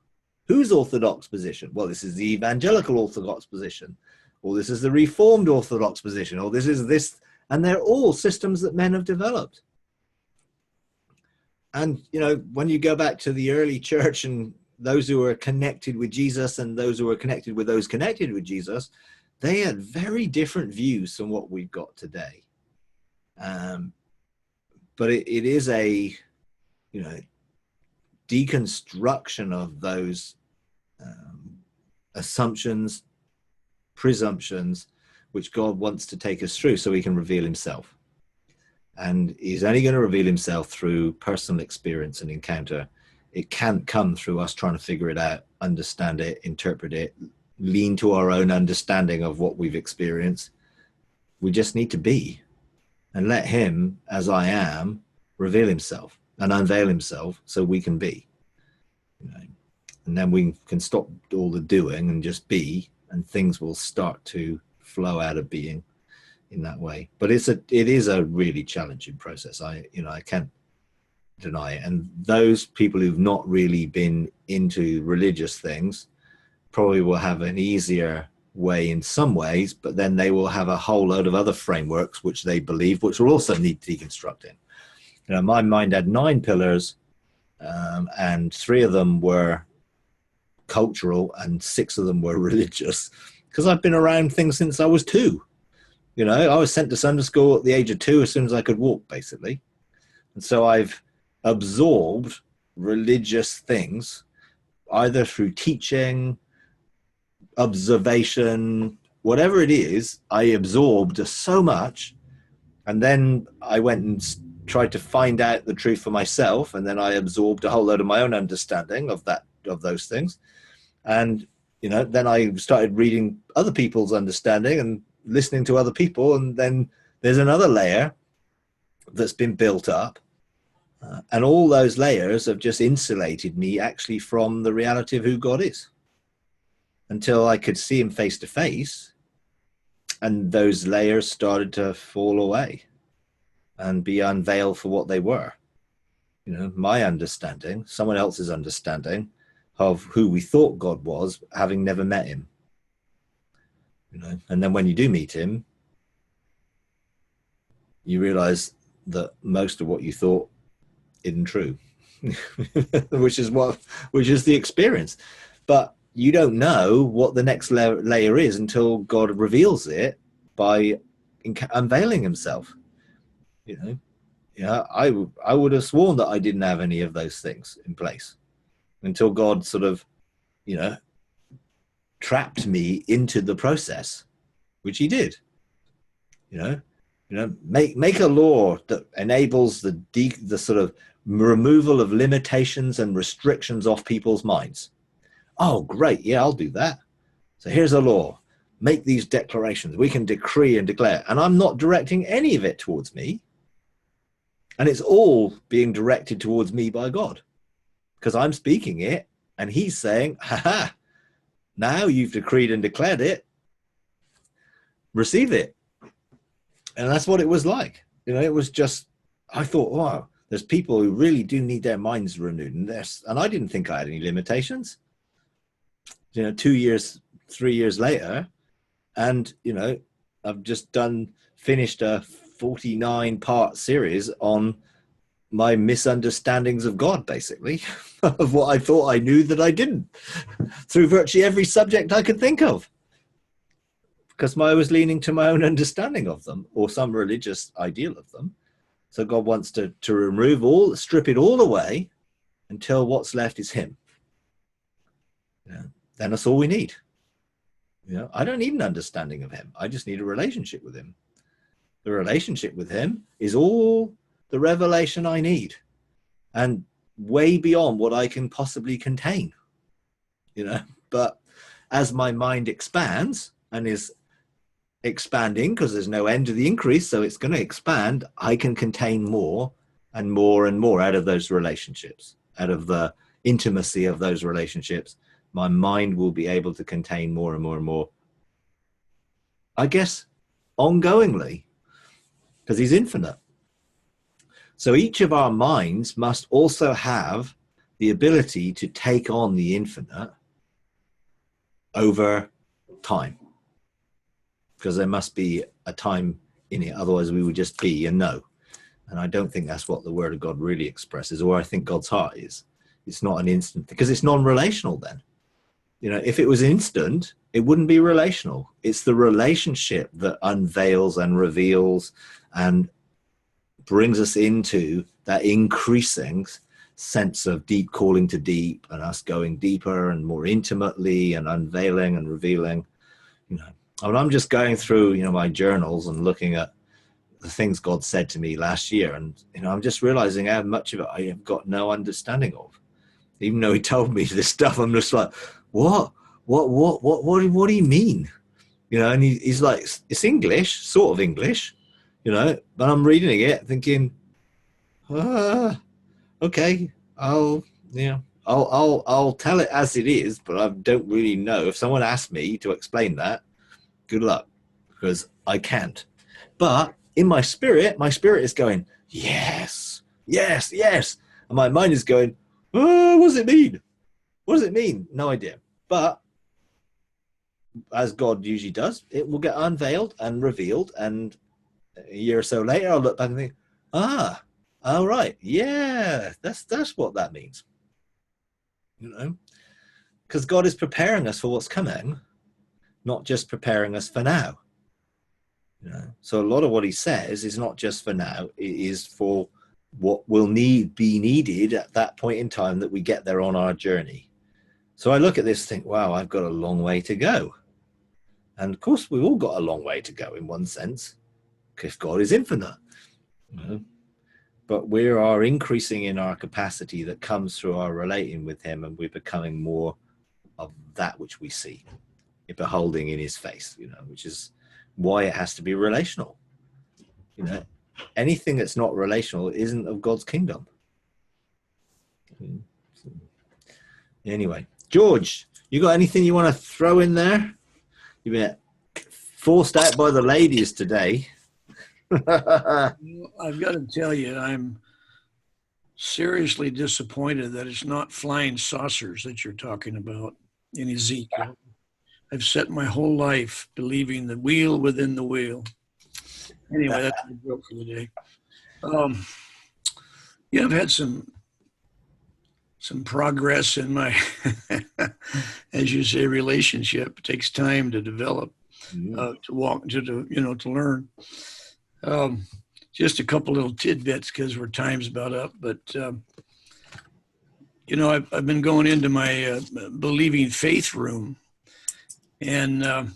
Whose orthodox position? Well, this is the evangelical orthodox position, or this is the reformed orthodox position, or this is this, and they're all systems that men have developed. And, you know, when you go back to the early church and those who were connected with Jesus and those who were connected with those connected with Jesus, they had very different views from what we've got today. But it is a, you know, deconstruction of those assumptions, presumptions, which God wants to take us through so he can reveal himself. And he's only going to reveal himself through personal experience and encounter. It can't come through us trying to figure it out, understand it, interpret it, lean to our own understanding of what we've experienced. We just need to be and let him, as I am, reveal himself and unveil himself so we can be. You know? And then we can stop all the doing and just be, and things will start to flow out of being in that way. But it is a really challenging process. I can't deny it. And those people who've not really been into religious things probably will have an easier way in some ways, but then they will have a whole load of other frameworks which they believe, which will also need deconstructing. You know, my mind had 9 pillars, and 3 of them were cultural and 6 of them were religious, because I've been around things since I was 2. You know, I was sent to Sunday school at the age of 2 as soon as I could walk, basically. And so I've absorbed religious things, either through teaching, observation, whatever it is, I absorbed so much. And then I went and tried to find out the truth for myself. And then I absorbed a whole load of my own understanding of those things. And, you know, then I started reading other people's understanding and listening to other people, and then there's another layer that's been built up, and all those layers have just insulated me actually from the reality of who God is, until I could see him face to face, and those layers started to fall away and be unveiled for what they were. You know, my understanding, someone else's understanding of who we thought God was, having never met him. You know, and then when you do meet him, you realize that most of what you thought isn't true, which is the experience. But you don't know what the next layer is until God reveals it by unveiling himself. You know, yeah, I would have sworn that I didn't have any of those things in place until God sort of, you know, trapped me into the process, which he did. You know, make a law that enables the sort of removal of limitations and restrictions off people's minds. Oh, great. Yeah, I'll do that. So here's a law. Make these declarations. We can decree and declare. And I'm not directing any of it towards me. And it's all being directed towards me by God, because I'm speaking it and he's saying, ha, now you've decreed and declared it. Receive it. And that's what it was like. It was just, I thought, wow, there's people who really do need their minds renewed. And I didn't think I had any limitations. 2 years, 3 years later, and, I've just finished a 49-part series on my misunderstandings of God, basically, of what I thought I knew that I didn't, through virtually every subject I could think of, because I was leaning to my own understanding of them or some religious ideal of them. So God wants to strip it all away until what's left is him. Then that's all we need. I don't need an understanding of him. I just need a relationship with him. The relationship with him is all the revelation I need, and way beyond what I can possibly contain, but as my mind expands and is expanding, because there's no end to the increase, so it's going to expand, I can contain more and more and more out of those relationships, out of the intimacy of those relationships. My mind will be able to contain more and more and more, I guess, ongoingly, because he's infinite. So each of our minds must also have the ability to take on the infinite over time, because there must be a time in it. Otherwise we would just be and know. And I don't think that's what the word of God really expresses, or I think God's heart is. It's not an instant, because it's non-relational then. If it was instant, it wouldn't be relational. It's the relationship that unveils and reveals and brings us into that increasing sense of deep calling to deep, and us going deeper and more intimately and unveiling and revealing. I'm just going through, my journals and looking at the things God said to me last year. And, I'm just realizing how much of it I have got no understanding of. Even though he told me this stuff, I'm just like, what do you mean? And he's like, it's English, sort of English, but I'm reading it thinking, okay, I'll tell it as it is, but I don't really know. If someone asked me to explain that, good luck, because I can't. But in my spirit is going, yes, yes, yes. And my mind is going, what does it mean? What does it mean? No idea. But as God usually does, it will get unveiled and revealed. And a year or so later, I'll look back and think, all right, yeah, that's what that means. Because God is preparing us for what's coming, not just preparing us for now. So a lot of what he says is not just for now, it is for what will be needed at that point in time that we get there on our journey. So I look at this and think, wow, I've got a long way to go. And of course, we've all got a long way to go in one sense, because God is infinite. But we are increasing in our capacity that comes through our relating with him, and we're becoming more of that which we see, beholding in his face, which is why it has to be relational. Anything that's not relational isn't of God's kingdom. Anyway, George, you got anything you want to throw in there? You've been forced out by the ladies today. I've got to tell you, I'm seriously disappointed that it's not flying saucers that you're talking about in Ezekiel. I've set my whole life believing the wheel within the wheel. Anyway, that's my joke for the day. I've had some progress in my, as you say, relationship. It takes time to develop, to walk, to learn. Just a couple little tidbits because our time's about up. But, I've been going into my believing faith room, and I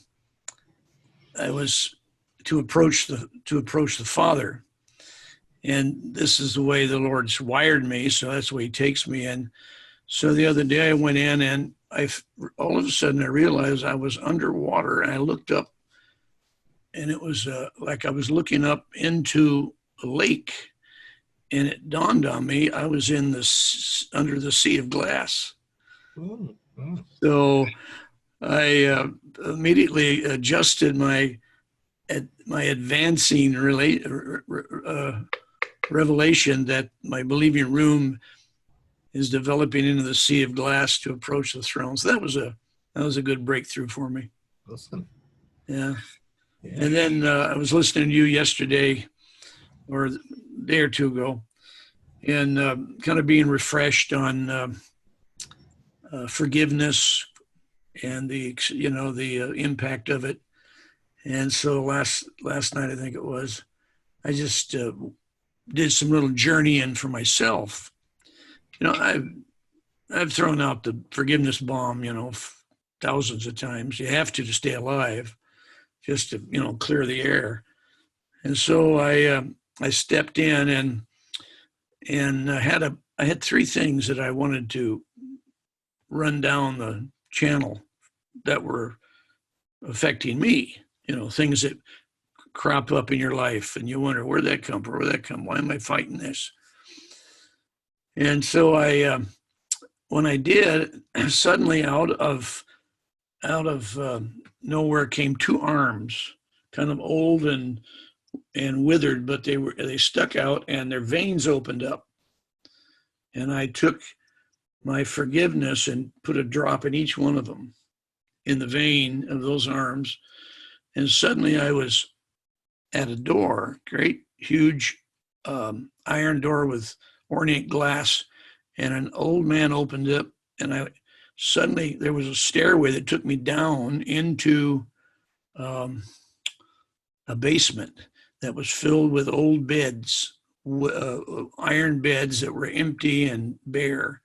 was to approach the Father. And this is the way the Lord's wired me, so that's the way he takes me. And so the other day I went in, and all of a sudden I realized I was underwater, and I looked up, and it was like I was looking up into a lake, and it dawned on me I was under the sea of glass. So I immediately adjusted my my advancing revelation that my believing room is developing into the sea of glass to approach the throne. So that was a good breakthrough for me. Awesome. Yeah. And then I was listening to you yesterday or a day or two ago, and kind of being refreshed on forgiveness and the impact of it. And so last night, I think it was, I just did some little journeying for myself. I've thrown out the forgiveness bomb, thousands of times. You have to stay alive, just to clear the air. And so I stepped in and I had three things that I wanted to run down the channel that were affecting me. Things that crop up in your life, and you wonder where'd that come from? Where'd that come? Why am I fighting this? And so when I did, suddenly out of nowhere came two arms, kind of old and withered, but they stuck out and their veins opened up. And I took my forgiveness and put a drop in each one of them in the vein of those arms. And suddenly I was at a door, great, huge iron door with ornate glass, and an old man opened it, and suddenly there was a stairway that took me down into a basement that was filled with old beds, iron beds that were empty and bare.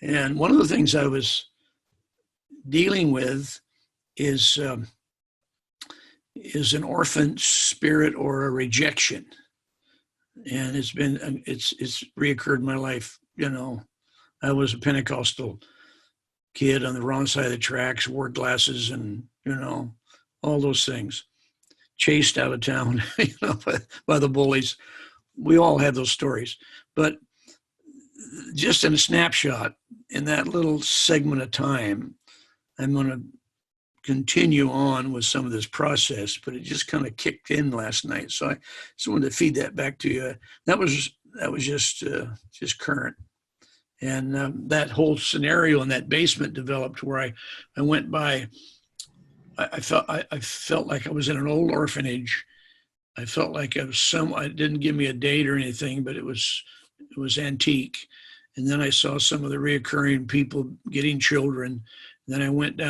And one of the things I was dealing with is an orphan spirit or a rejection. And it's reoccurred in my life. I was a Pentecostal kid on the wrong side of the tracks, wore glasses and, all those things. Chased out of town, by the bullies. We all have those stories. But just in a snapshot, in that little segment of time, I'm going to continue on with some of this process, but it just kind of kicked in last night. So I just wanted to feed that back to you. That was just current. And that whole scenario in that basement developed where I went by. I felt like I was in an old orphanage. I felt like I didn't give me a date or anything, but it was antique. And then I saw some of the reoccurring people getting children. And then I went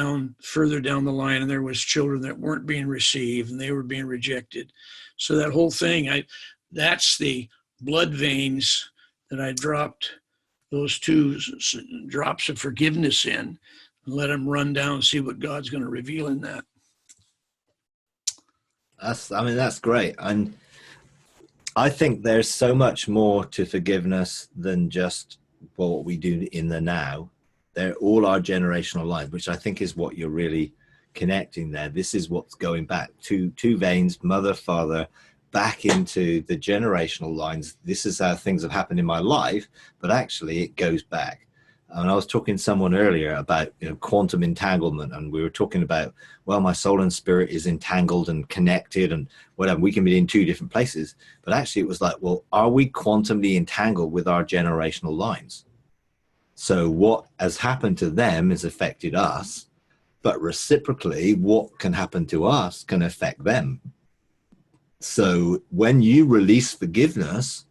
further down the line, and there was children that weren't being received and they were being rejected. So that whole thing, that's the blood veins that I dropped those two drops of forgiveness in, and let them run down and see what God's going to reveal in that. That's great. And I think there's so much more to forgiveness than just what we do in the now. They're all our generational lines, which I think is what you're really connecting there. This is what's going back to two veins, mother, father, back into the generational lines. This is how things have happened in my life, but actually it goes back. And I was talking to someone earlier about quantum entanglement, and we were talking about, well, my soul and spirit is entangled and connected and whatever. We can be in two different places. But actually it was like, well, are we quantumly entangled with our generational lines? So what has happened to them has affected us, but reciprocally, what can happen to us can affect them. So when you release forgiveness,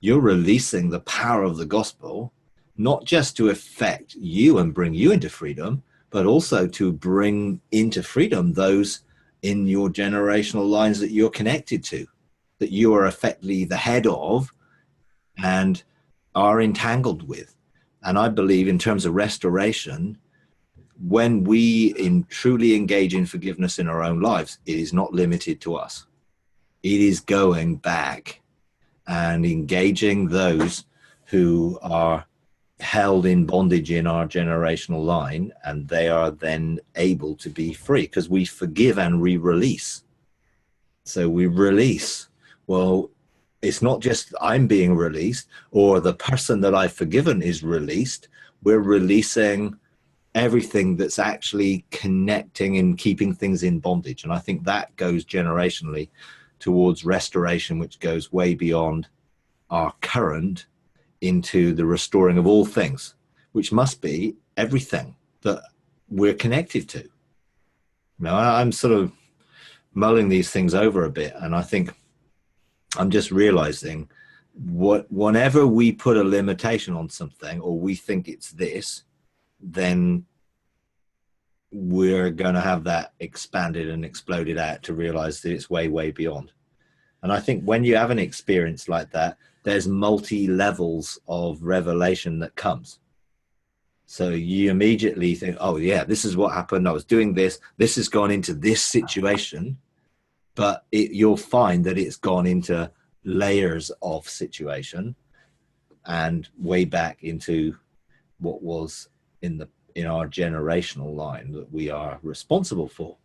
you're releasing the power of the gospel, not just to affect you and bring you into freedom, but also to bring into freedom those in your generational lines that you're connected to, that you are effectively the head of and are entangled with. And I believe in terms of restoration, when we truly engage in forgiveness in our own lives, it is not limited to us. It is going back and engaging those who are held in bondage in our generational line, and they are then able to be free because we forgive and we release. So we release. Well, it's not just I'm being released or the person that I've forgiven is released. We're releasing everything that's actually connecting and keeping things in bondage. And I think that goes generationally towards restoration, which goes way beyond our current into the restoring of all things, which must be everything that we're connected to. Now, I'm sort of mulling these things over a bit, and I think I'm just realizing whenever we put a limitation on something, or we think it's this, then we're going to have that expanded and exploded out to realize that it's way, way beyond. And I think when you have an experience like that, there's multi levels of revelation that comes. So you immediately think, oh yeah, this is what happened. I was doing this. This has gone into this situation, but you'll find that it's gone into layers of situation and way back into what was in our generational line that we are responsible for.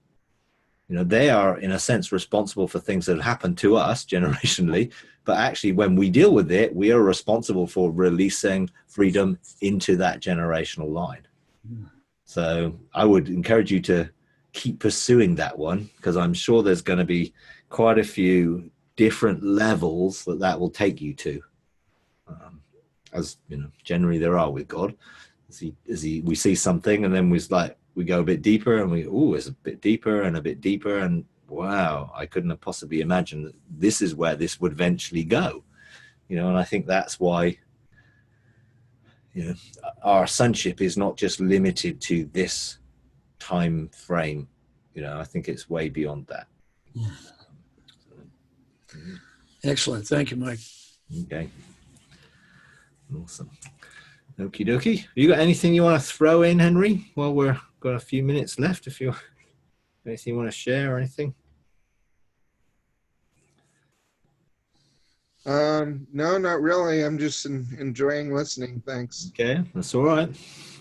You know, they are in a sense responsible for things that have happened to us generationally, but actually when we deal with it, we are responsible for releasing freedom into that generational line. So I would encourage you to keep pursuing that one, because I'm sure there's going to be quite a few different levels that will take you to, as you know, generally there are with God. We see something, and then we go a bit deeper, and it's a bit deeper and a bit deeper, and wow, I couldn't have possibly imagined that this is where this would eventually go. You know, and I think that's why, you know, our sonship is not just limited to this time frame. You know, I think it's way beyond that. Excellent. Thank you, Mike. Okay. Awesome. Okie dokie. You got anything you want to throw in, Henry, while we're got a few minutes left? If you anything you want to share or anything? No, not really. I'm just enjoying listening. Thanks. Okay, that's all right.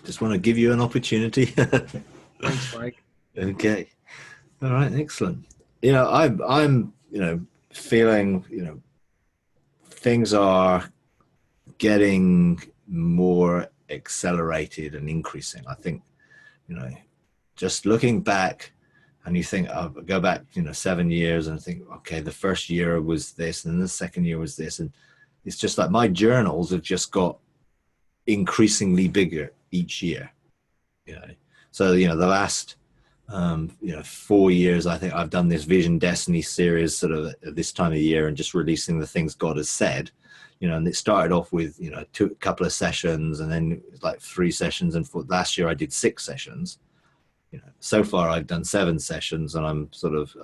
Just want to give you an opportunity. Thanks, Mike. Okay. All right. Excellent. You know, I'm you know, feeling, you know, things are getting more accelerated and increasing. I think, you know, just looking back, and you think, I'll go back, you know, 7 years, and think, okay, the first year was this, and the second year was this, and it's just like my journals have just got increasingly bigger each year. You know, so you know, the last 4 years, I think I've done this Vision Destiny series sort of at this time of year, and just releasing the things God has said. You know, and it started off with, you know, a couple of sessions, and then it was like 3 sessions, and for last year I did 6 sessions. You know, so far I've done 7 sessions, and I'm sort of,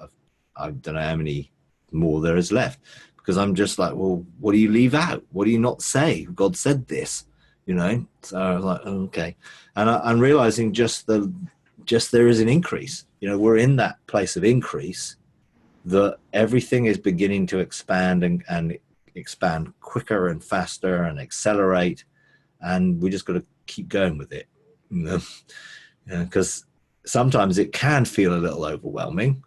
I don't know how many more there is left, because I'm just like, well, what do you leave out? What do you not say? God said this, you know? So I was like, oh, okay. And I'm realizing just there is an increase. You know, we're in that place of increase, that everything is beginning to expand and expand quicker and faster and accelerate, and we just got to keep going with it, you know, because sometimes it can feel a little overwhelming,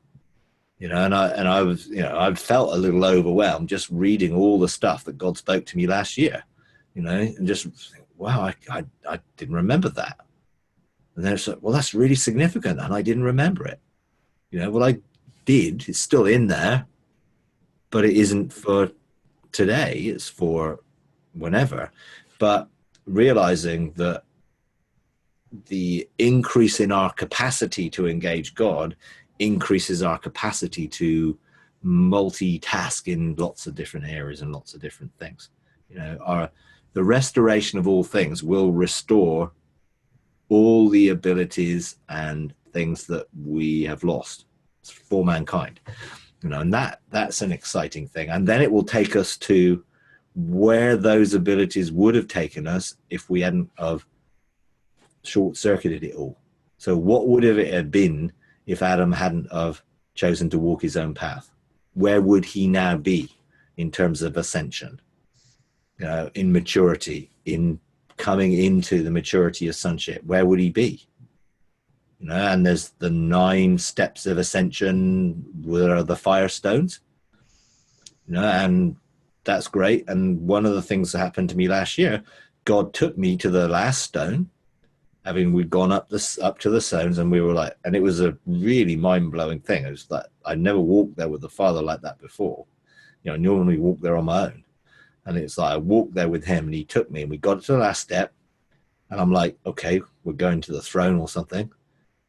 you know, and I was, you know, I've felt a little overwhelmed just reading all the stuff that God spoke to me last year, you know, and just think, wow, I didn't remember that. And then it's like, well, that's really significant, and I didn't remember it. You know, well, I did. It's still in there, but it isn't for today. It's for whenever. But realizing that the increase in our capacity to engage God increases our capacity to multitask in lots of different areas and lots of different things. You know, the restoration of all things will restore all the abilities and things that we have lost for mankind, you know, and that's an exciting thing. And then it will take us to where those abilities would have taken us if we hadn't of short-circuited it all. So what would it have been if Adam hadn't of chosen to walk his own path? Where would he now be in terms of ascension, in maturity, in coming into the maturity of sonship? Where would he be? You know, and there's the 9 steps of ascension, where are the firestones, you know, and that's great. And one of the things that happened to me last year, God took me to the last stone, we'd gone up to the zones, and we were like, and it was a really mind-blowing thing. It was like, I never walked there with the Father like that before. You know, I normally walk there on my own. And it's like, I walked there with him, and he took me, and we got to the last step, and I'm like, okay, we're going to the throne or something.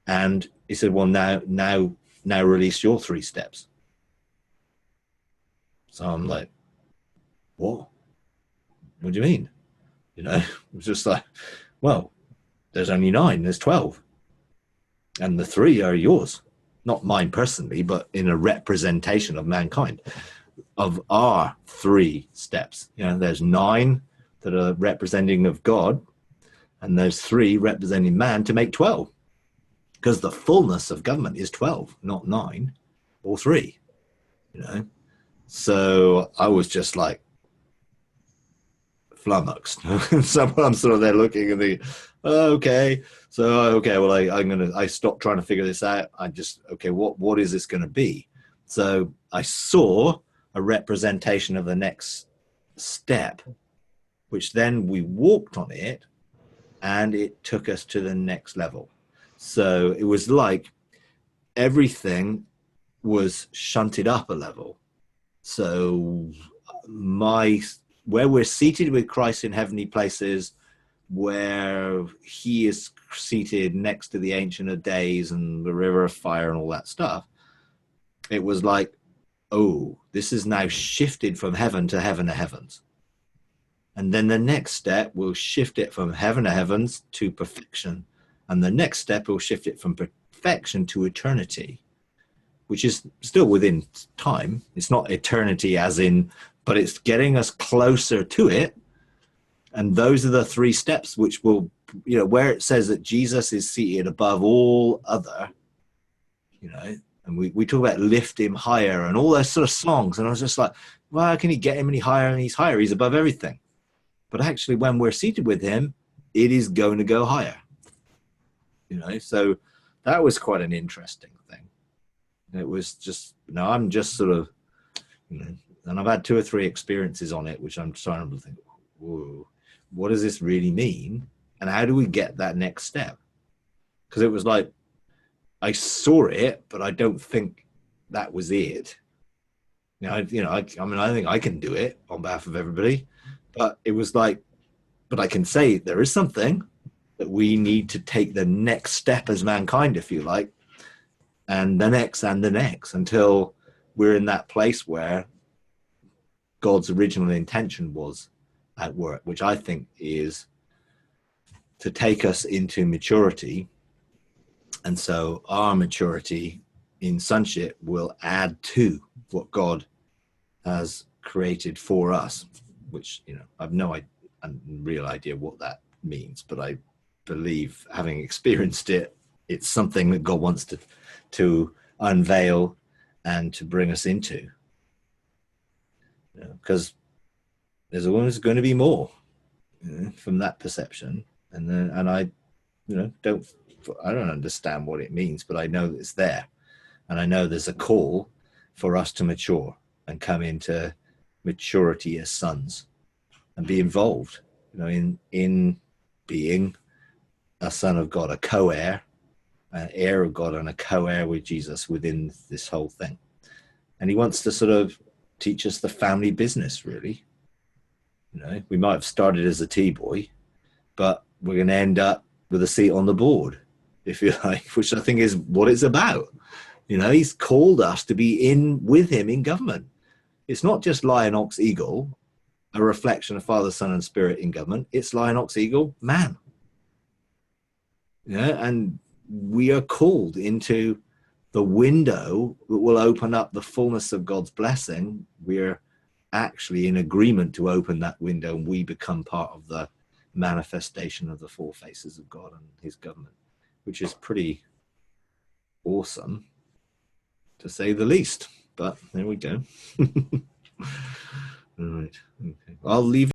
And he said, well, now release your 3 steps. So I'm like, what? What do you mean? You know, it was just like, well, there's only 9, there's 12. And the 3 are yours. Not mine personally, but in a representation of mankind, of our 3 steps. You know, there's 9 that are representing of God, and there's 3 representing man to make 12. Because the fullness of government is 12, not 9 or 3, you know. So I was just like flummoxed. So I'm sort of there looking at the, okay, well, I stopped trying to figure this out. I just, okay, what is this going to be? So I saw a representation of the next step, which then we walked on it, and it took us to the next level. So it was like everything was shunted up a level. So where we're seated with Christ in heavenly places, where he is seated next to the Ancient of Days and the River of Fire and all that stuff, it was like, oh, this is now shifted from heaven to heaven of heavens. And then the next step will shift it from heaven of heavens to perfection. And the next step will shift it from perfection to eternity, which is still within time. It's not eternity as in, but it's getting us closer to it. And those are the 3 steps which will, you know, where it says that Jesus is seated above all other, you know, and we talk about lift him higher and all those sort of songs. And I was just like, well, how can he get him any higher? And he's higher. He's above everything. But actually, when we're seated with him, it is going to go higher. You know, so that was quite an interesting thing. It was just, you know, I'm just sort of, you know, and I've had 2 or 3 experiences on it, which I'm trying to think, whoa, what does this really mean? And how do we get that next step? Because it was like, I saw it, but I don't think that was it. I mean, I think I can do it on behalf of everybody, but it was like, but I can say there is something that we need to take the next step as mankind, if you like, and the next until we're in that place where God's original intention was at work, which I think is to take us into maturity. And so our maturity in sonship will add to what God has created for us, which, you know, I've no real idea what that means, but I believe, having experienced it, it's something that God wants to unveil and to bring us into. Because there's always going to be more, you know, from that perception. And I, you know, I don't understand what it means, but I know it's there. And I know there's a call for us to mature and come into maturity as sons and be involved, you know, in being a son of God, a co-heir, an heir of God, and a co-heir with Jesus within this whole thing. And he wants to sort of teach us the family business, really. You know, we might have started as a T-boy, but we're going to end up with a seat on the board, if you like, which I think is what it's about. You know, he's called us to be in with him in government. It's not just lion, ox, eagle, a reflection of Father, Son, and Spirit in government. It's lion, ox, eagle, man. Yeah, and we are called into the window that will open up the fullness of God's blessing. We're actually in agreement to open that window, and we become part of the manifestation of the 4 faces of God and his government, which is pretty awesome, to say the least. But there we go. All right. Okay. I'll leave